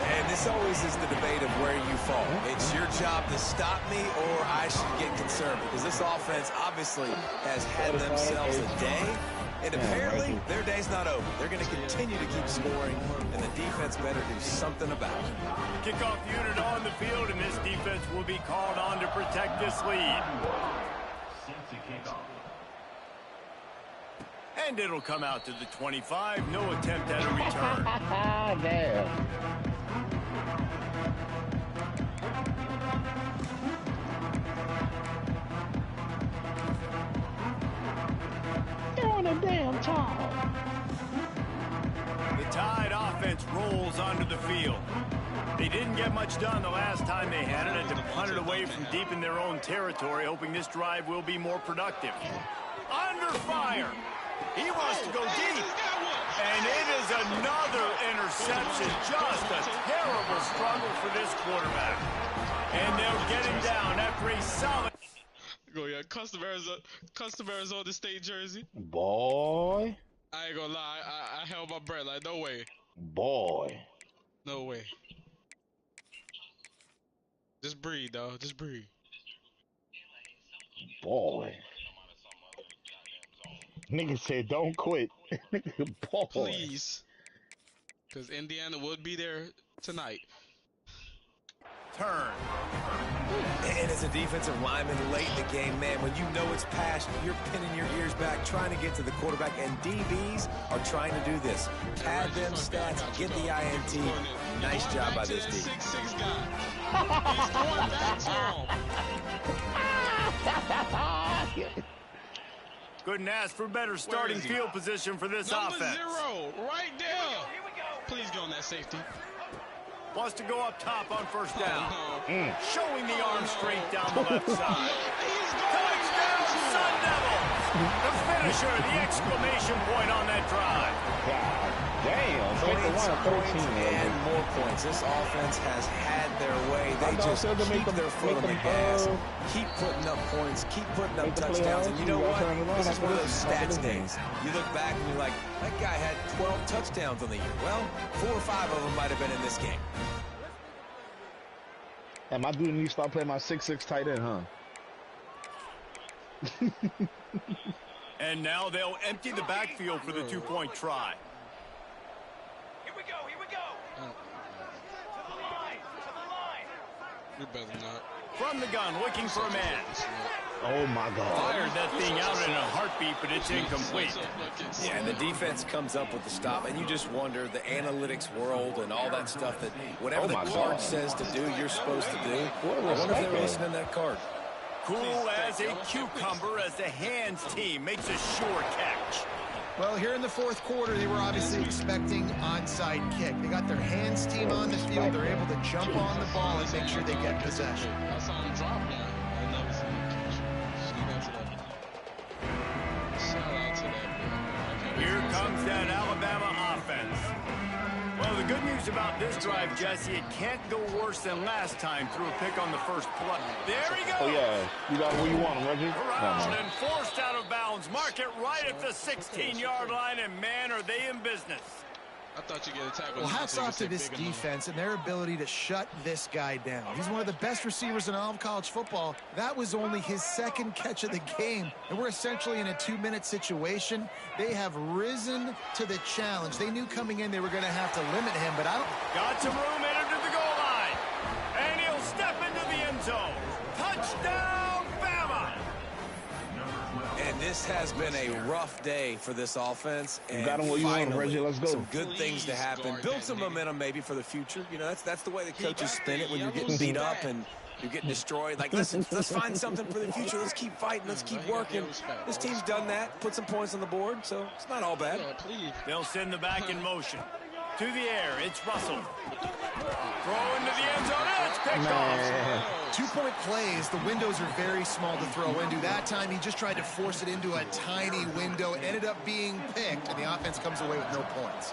And this always is the debate of where you fall. It's your job to stop me or I should get concerned, because this offense obviously has had themselves a day, and apparently their day's not over. They're going to continue to keep scoring, and the defense better do something about it. Kickoff unit on the field, and this defense will be called on to protect this lead. And it'll come out to the 25. No attempt at a return. Damn. Doing a damn tall. The Tide offense rolls onto the field. They didn't get much done the last time they had it, and to punt it away from deep in their own territory, hoping this drive will be more productive. Under fire. He wants to go deep. And it is another interception. Just a terrible struggle for this quarterback. And they'll get him down after a solid... Go, yeah, custom Arizona State jersey. Boy. I ain't gonna lie, I held my breath, like, no way. Boy. No way. Just breathe, dog. Just breathe. Boy. Nigga said don't quit. Boy. Please. Because Indiana would be there tonight. Turn. And as a defensive lineman late in the game, man, when you know it's past, you're pinning your ears back, trying to get to the quarterback, and DBs are trying to do this. Pad them stats, get the INT. Nice job by this D. 6'6" guy. He's going back to him. Couldn't ask for better starting field position for this offense. Number 0, right there. Please go on that safety. Wants to go up top on first down. Showing the arm straight down the left side. Touchdown, Sun Devils! The finisher, the exclamation point on that drive. God damn. Points and more points. This offense has had their way. They just keep their foot on the gas, keep putting up points, keep putting up touchdowns. And you know what? This is one of those stats days. You look back and you're like, that guy had 12 touchdowns on the year. Well, 4 or 5 of them might have been in this game. And my dude needs to start playing my 6'6" tight end, huh? And now they'll empty the backfield for the 2-point try. Here we go, here we go. To the line, to the line. You better not. From the gun, looking for a man. Oh my God. Fired that thing out in a heartbeat, but it's incomplete. Yeah, and the defense comes up with the stop, and you just wonder, the analytics world and all that stuff, that whatever the card says to do, you're supposed to do. I wonder if they were listening to that card. Cool as a cucumber as the hands team makes a sure catch. Well, here in the fourth quarter, they were obviously expecting onside kick. They got their hands team on the field. They're able to jump on the ball and make sure they get possession. I saw him drop one. I never seen him catch. Shout out to that. Here comes that Alabama offense. Well, the good news about this drive, Jesse, it can't go worse than last time through a pick on the first play. There he goes. Oh, yeah. You got where you want him, Reggie. Around and forced out of bounds. Mark it right at the 16-yard line, and man, are they in business. I thought you get a tackle. Well, hats off to this defense and their ability to shut this guy down. He's one of the best receivers in all of college football. That was only his second catch of the game, and we're essentially in a 2-minute situation. They have risen to the challenge. They knew coming in they were going to have to limit him, but I don't... Got some room headed to the goal line. And he'll step into the end zone. Touchdown, Bama! And this has been a rough day for this offense. And got him where you want him, Reggie. Let's go. Some good things to happen. Build some momentum maybe for the future. You know, that's the way the coaches spin it when you're getting beat up and you're getting destroyed. Like, listen, let's find something for the future. Let's keep fighting. Let's keep working. This team's done that. Put some points on the board, so it's not all bad. They'll send the back in motion. To the air, it's Russell. Throw into the end zone, it's picked off. 2-point plays, the windows are very small to throw into. That time, he just tried to force it into a tiny window. It ended up being picked, and the offense comes away with no points.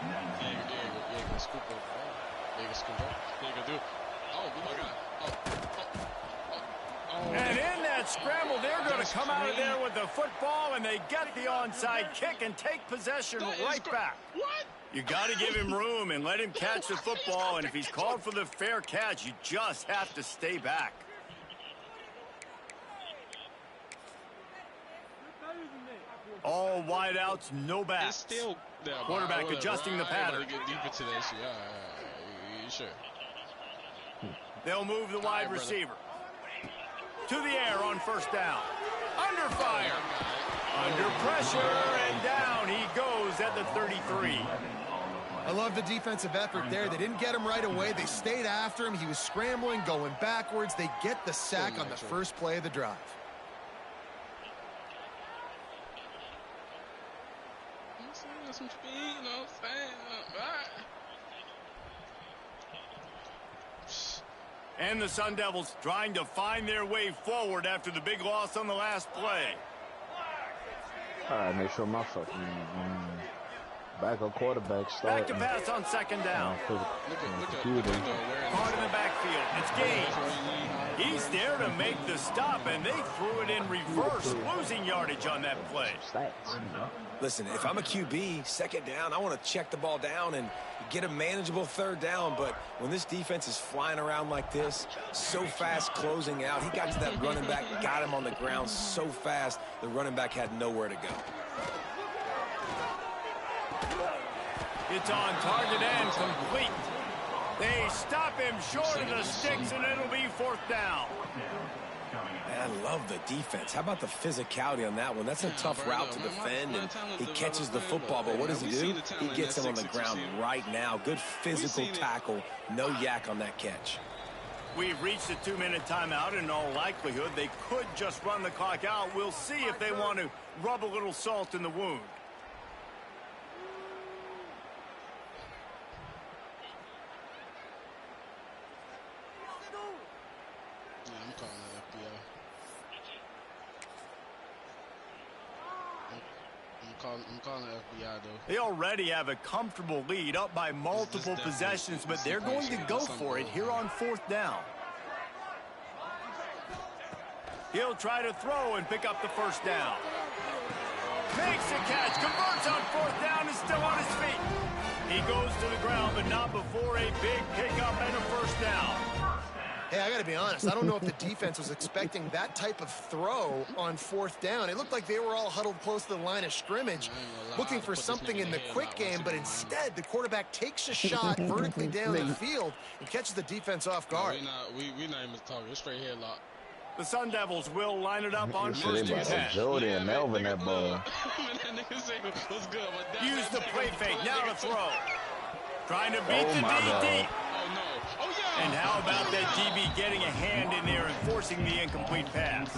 And in that scramble, they're going to come out of there with the football, and they get the onside kick and take possession right back. What? You got to give him room and let him catch the football, and if he's called for the fair catch, you just have to stay back. All wideouts, no backs. Still, quarterback adjusting the pattern. Get deep into that shit. Sure. They'll move the wide receiver. To the air on first down. Under fire. Under pressure, and down he goes at the 33. I love the defensive effort there. They didn't get him right away. They stayed after him. He was scrambling, going backwards. They get the sack on the first play of the drive. Some speed, you know what I'm saying? And the Sun Devils trying to find their way forward after the big loss on the last play. All right, make sure my fucking backup quarterback Back start. to pass on second down. Look Caught in the backfield. It's Gage. He's there to make the stop, and they threw it in reverse, losing yardage on that play. Listen, if I'm a QB, second down, I want to check the ball down and get a manageable third down. But when this defense is flying around like this, so fast closing out, he got to that running back, got him on the ground so fast, the running back had nowhere to go. It's on target and complete. They stop him short of the sticks, and it'll be fourth down. Man, I love the defense. How about the physicality on that one? That's a tough route to defend, and he catches the football, but what does he do? He gets him on the ground right now. Good physical tackle. No yak on that catch. We've reached a 2-minute timeout. In all likelihood, they could just run the clock out. We'll see if they want to rub a little salt in the wound. I'm calling the FBI, though. They already have a comfortable lead, up by multiple possessions, but they're going to go for it here on fourth down. He'll try to throw and pick up the first down. Makes a catch, converts on fourth down, is still on his feet. He goes to the ground, but not before a big pickup and a first down. Hey, I got to be honest. I don't know if the defense was expecting that type of throw on fourth down. It looked like they were all huddled close to the line of scrimmage, looking for something in the quick game, but instead the quarterback takes a shot vertically down the field and catches the defense off guard. We're not even talking. It's straight headlock. The Sun Devils will line it up on first and 10. Jody and Melvin that ball. Use the play fake. Now to throw. Trying to beat the DD. And how about that DB getting a hand in there and forcing the incomplete pass?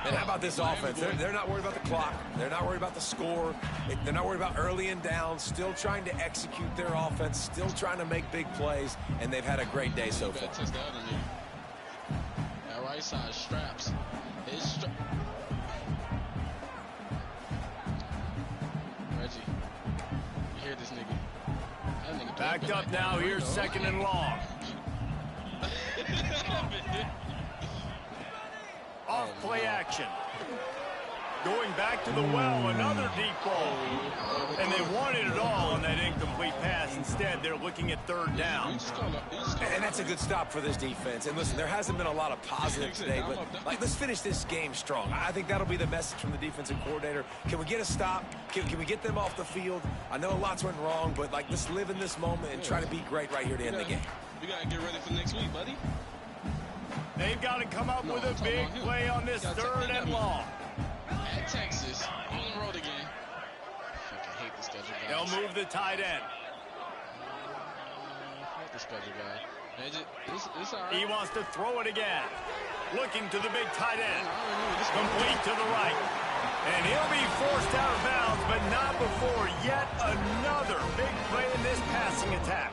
And how about this offense? They're not worried about the clock. They're not worried about the score. They're not worried about early and down. Still trying to execute their offense. Still trying to make big plays. And they've had a great day so far. That right side straps. Reggie, you hear this nigga? Backed up now. Here's second and long. Off play action. Going back to the well, another deep ball. And they wanted it all on that incomplete pass. Instead, they're looking at third down. And that's a good stop for this defense. And listen, there hasn't been a lot of positive today, but let's finish this game strong. I think that'll be the message from the defensive coordinator. Can we get a stop? Can we get them off the field? I know lots went wrong, but let's live in this moment and try to be great right here to end the game. We got to get ready for next week, buddy. They've got to come up with a big play on this third and long. At Texas, on the road again. Fucking hate the schedule, guys. They'll move the tight end. Fuck the schedule, guy. It's all right. He wants to throw it again. Looking to the big tight end. Complete to the right. And he'll be forced out of bounds, but not before yet another big play in this passing attack.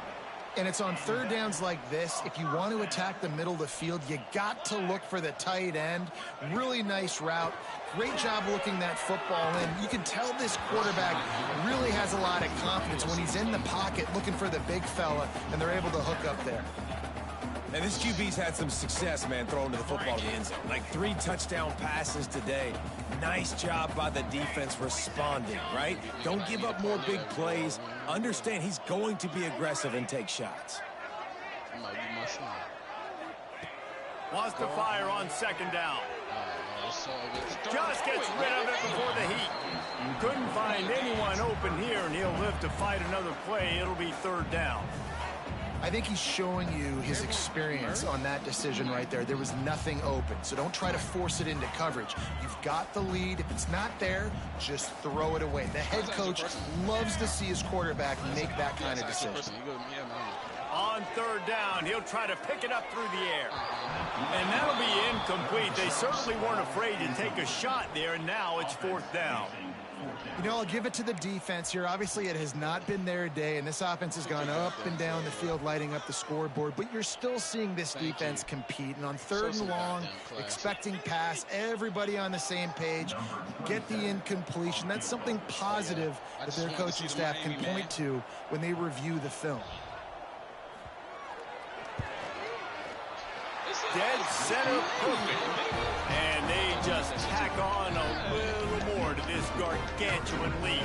And it's on third downs like this. If you want to attack the middle of the field, you got to look for the tight end. Really nice route. Great job looking that football in. You can tell this quarterback really has a lot of confidence when he's in the pocket looking for the big fella, and they're able to hook up there. And this QB's had some success, man, throwing to the football in the end zone. 3 touchdown passes today. Nice job by the defense responding, right? Don't give up more big plays. Understand he's going to be aggressive and take shots. Wants to fire on second down. Just gets rid of it before the heat. Couldn't find anyone open here, and he'll live to fight another play. It'll be third down. I think he's showing you his experience on that decision right there. There was nothing open, so don't try to force it into coverage. You've got the lead. If it's not there, just throw it away. The head coach loves to see his quarterback make that kind of decision. On third down, he'll try to pick it up through the air. And that'll be incomplete. They certainly weren't afraid to take a shot there, and now it's fourth down. You know, I'll give it to the defense here. Obviously, it has not been their day, and this offense has gone up and down the field, lighting up the scoreboard. But you're still seeing this defense compete. And on third and long, expecting pass, everybody on the same page, get the incompletion. That's something positive that their coaching staff can point to when they review the film. Dead center perfect. And they just tack on a little more to this gargantuan lead.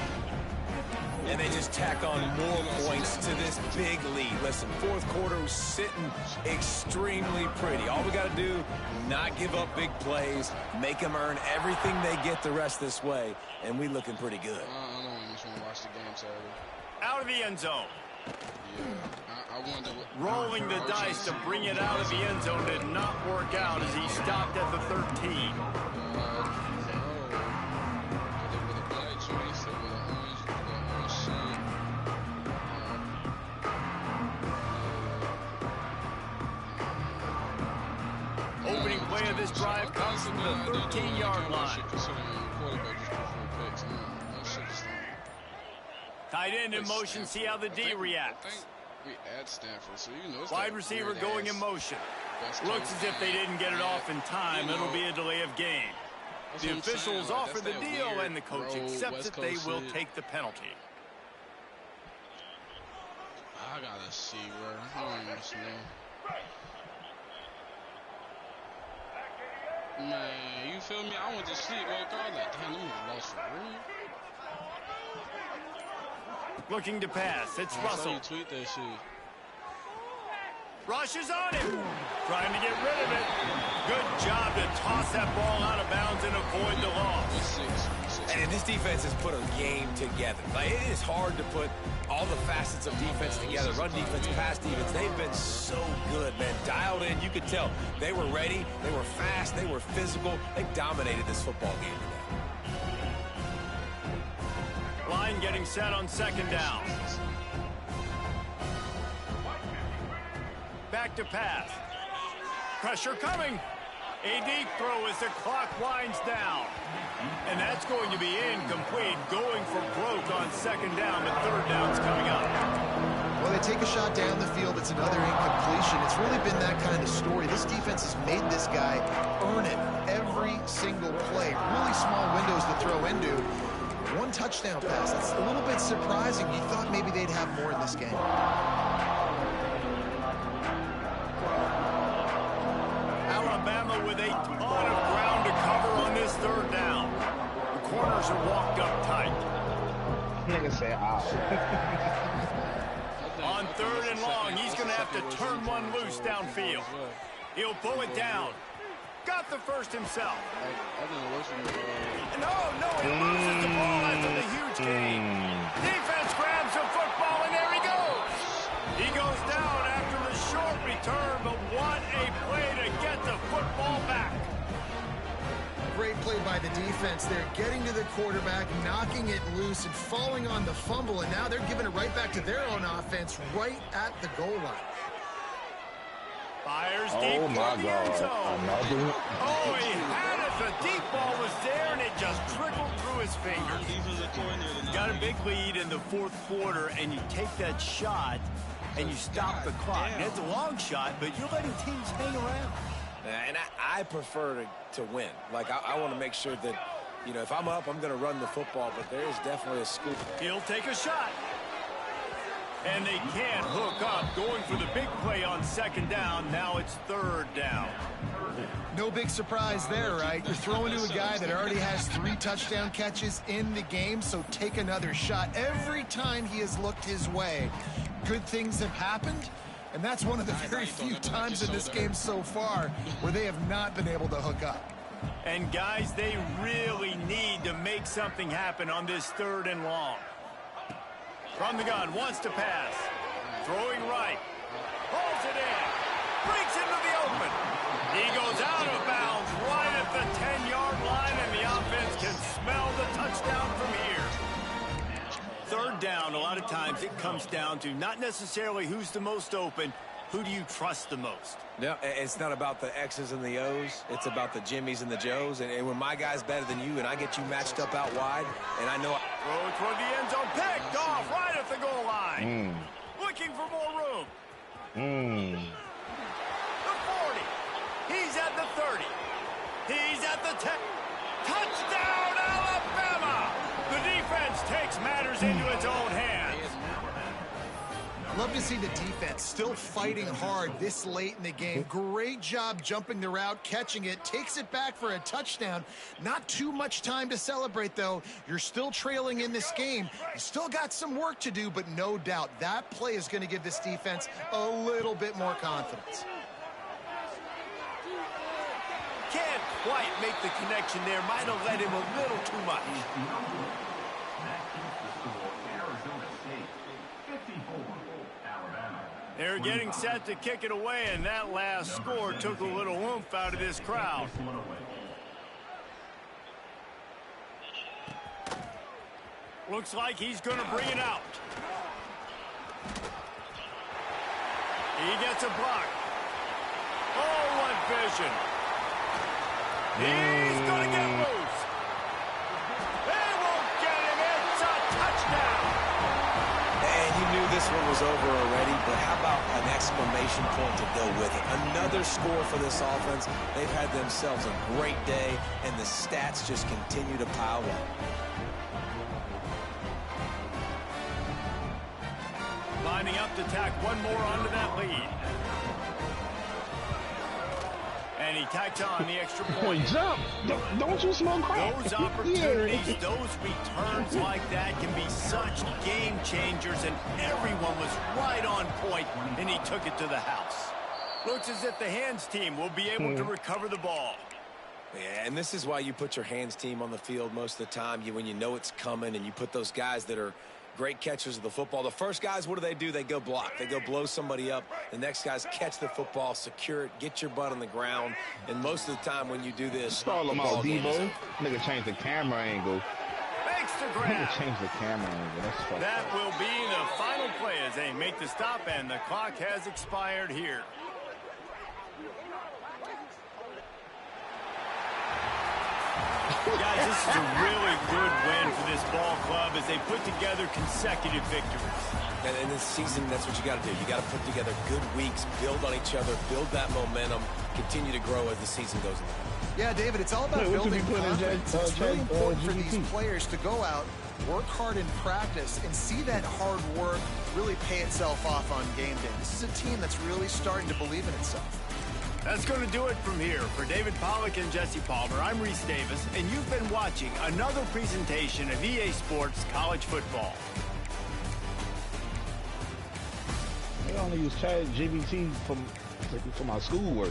And they just tack on more points to this big lead. Listen, fourth quarter was sitting extremely pretty. All we got to do, not give up big plays, make them earn everything they get the rest this way, and we looking pretty good. I don't just want to watch the game Saturday. Out of the end zone. Yeah, I wonder what... Rolling the dice to bring it out of the end zone did not work out as he stopped at the 13. Opening play of this drive comes from the 13-yard line. Tight end in motion, see how the D reacts. We at Stanford, so you know. Wide receiver going in motion. Looks as if they didn't get it off in time. It'll be a delay of game. The officials offer the deal, and the coach accepts it. They will take the penalty. I gotta see where. I don't know. Man, you feel me? I went to sleep. Woke up like, damn, them lost for real. Looking to pass. It's Russell. I saw you tweet that shit. Rushes on him. Trying to get rid of it. Good job to toss that ball out of bounds and avoid the loss. And this defense has put a game together. It is hard to put all the facets of defense together. Run defense, pass defense. They've been so good, man. Dialed in. You could tell they were ready. They were fast. They were physical. They dominated this football game today. Line getting set on second down. Back to pass. Pressure coming. A deep throw as the clock winds down. And that's going to be incomplete. Going for broke on second down, but third down's coming up. Well, they take a shot down the field. It's another incompletion. It's really been that kind of story. This defense has made this guy earn it every single play. Really small windows to throw into. One touchdown pass. That's a little bit surprising. You thought maybe they'd have more in this game. Alabama with a ton of ground to cover on this third down. receivers are walked up tight. Nigga say, On 3rd and long, he's going to have to turn one loose downfield. He'll pull it down. Got the first himself. No, he loses the ball after the huge gain. Defense grabs the football, and there he goes. He goes down after the short return, but what a play to get the football back. Great play by the defense. They're getting to the quarterback, knocking it loose, and falling on the fumble, and now they're giving it right back to their own offense right at the goal line. Fires deep toward the end zone. Oh, he had it. The deep ball was there, and it just trickled through his fingers. He's Got a big lead in the 4th quarter, and you take that shot, and you stop the clock. And it's a long shot, but you're letting teams hang around. And I prefer to win. Like, I want to make sure that, you know, if I'm up, I'm going to run the football, but there is definitely a scoop. He'll take a shot. And they can't hook up, going for the big play on 2nd down. Now it's 3rd down. No big surprise there, right? You're throwing to a guy that already has 3 touchdown catches in the game, so take another shot. Every time he has looked his way, good things have happened, and that's one of the very few times in this game so far where they have not been able to hook up. And, guys, they really need to make something happen on this 3rd and long. From the gun, wants to pass. Throwing right. Pulls it in. Breaks into the open. He goes out of bounds right at the 10-yard line, and the offense can smell the touchdown from here. 3rd down, a lot of times it comes down to not necessarily who's the most open, who do you trust the most? Yeah, it's not about the X's and the O's. It's about the Jimmys and the Joes. And when my guy's better than you and I get you matched up out wide, and I know... Throw toward the end zone, picked off right at the goal line. Looking for more room. The 40. He's at the 30. He's at the 10. Touchdown, Alabama! The defense takes matters into its own hands. Love to see the defense still fighting hard this late in the game. Great job jumping the route, catching it, takes it back for a touchdown. Not too much time to celebrate, though. You're still trailing in this game. You still got some work to do, but no doubt that play is going to give this defense a little bit more confidence. Can't quite make the connection there. Might have led him a little too much. They're getting set to kick it away, and that last score took a little oomph out of this crowd. Looks like he's going to bring it out. He gets a block. Oh, what vision. He's going to get loose. They won't get him. It's a touchdown. And you knew this one was over already, but how about an exclamation point to go with it? Another score for this offense. They've had themselves a great day, and the stats just continue to pile up. Lining up to tack one more onto that lead. And he tacks on the extra point. Jump! Don't you smoke crack? Those opportunities, those returns like that can be such game changers, and everyone was right on point, and he took it to the house. Looks as if the hands team will be able to recover the ball. Yeah, and this is why you put your hands team on the field most of the time. When you know it's coming, and you put those guys that are great catchers of the football. The first guys, what do? They go block. They go blow somebody up. The next guys catch the football, secure it, get your butt on the ground. And most of the time when you do this, it's all about Debo. Nigga change the camera angle. Makes the grab. Nigga change the camera angle. That's fucked that up. will be the final play as they make the stop, and the clock has expired here. Guys, this is a really good win for this ball club as they put together consecutive victories. And in this season, that's what you got to do. You got to put together good weeks, build on each other, build that momentum, continue to grow as the season goes on. Yeah, David, it's all about building confidence. It's really important for these players to go out, work hard in practice, and see that hard work really pay itself off on game day. This is a team that's really starting to believe in itself. That's going to do it from here. For David Pollack and Jesse Palmer, I'm Reese Davis, and you've been watching another presentation of EA Sports College Football. I only use ChatGPT for my schoolwork.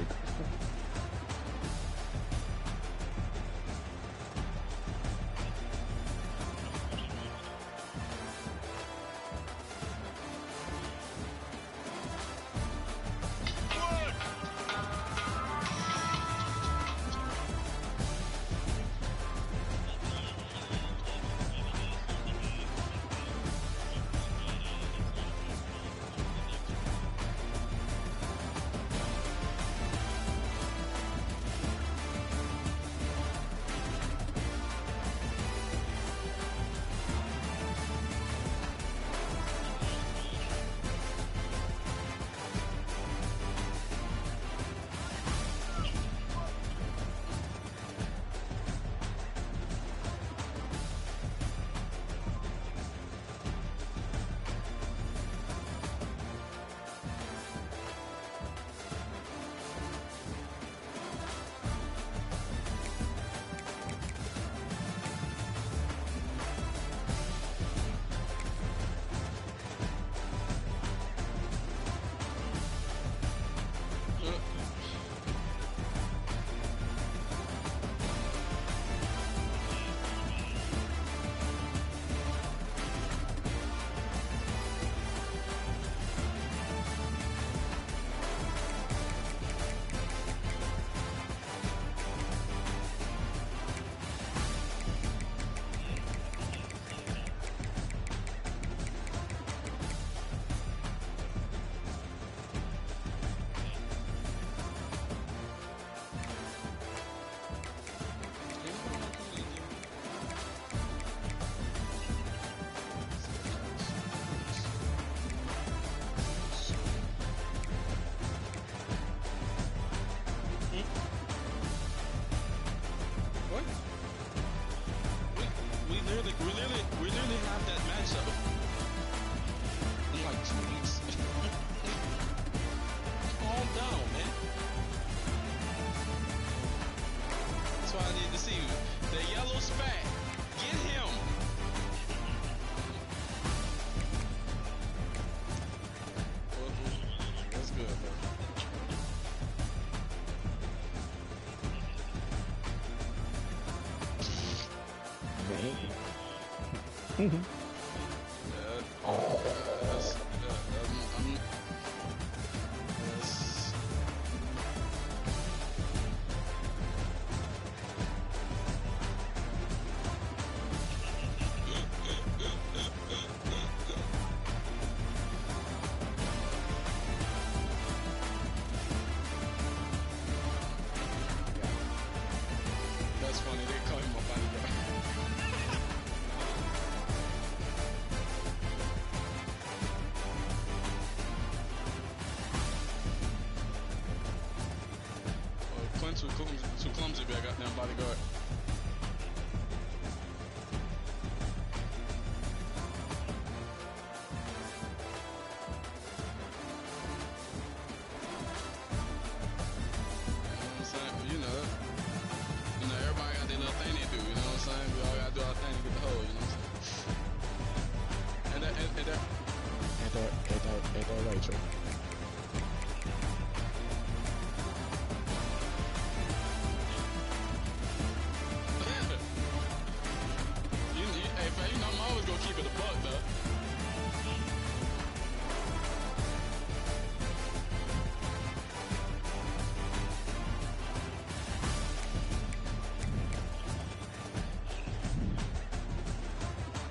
We literally have that matchup in like 2 weeks. Calm down, man. That's why I need to see you. The yellow spat. Get him. That's good, bro. That's funny. They call him a bodyguard.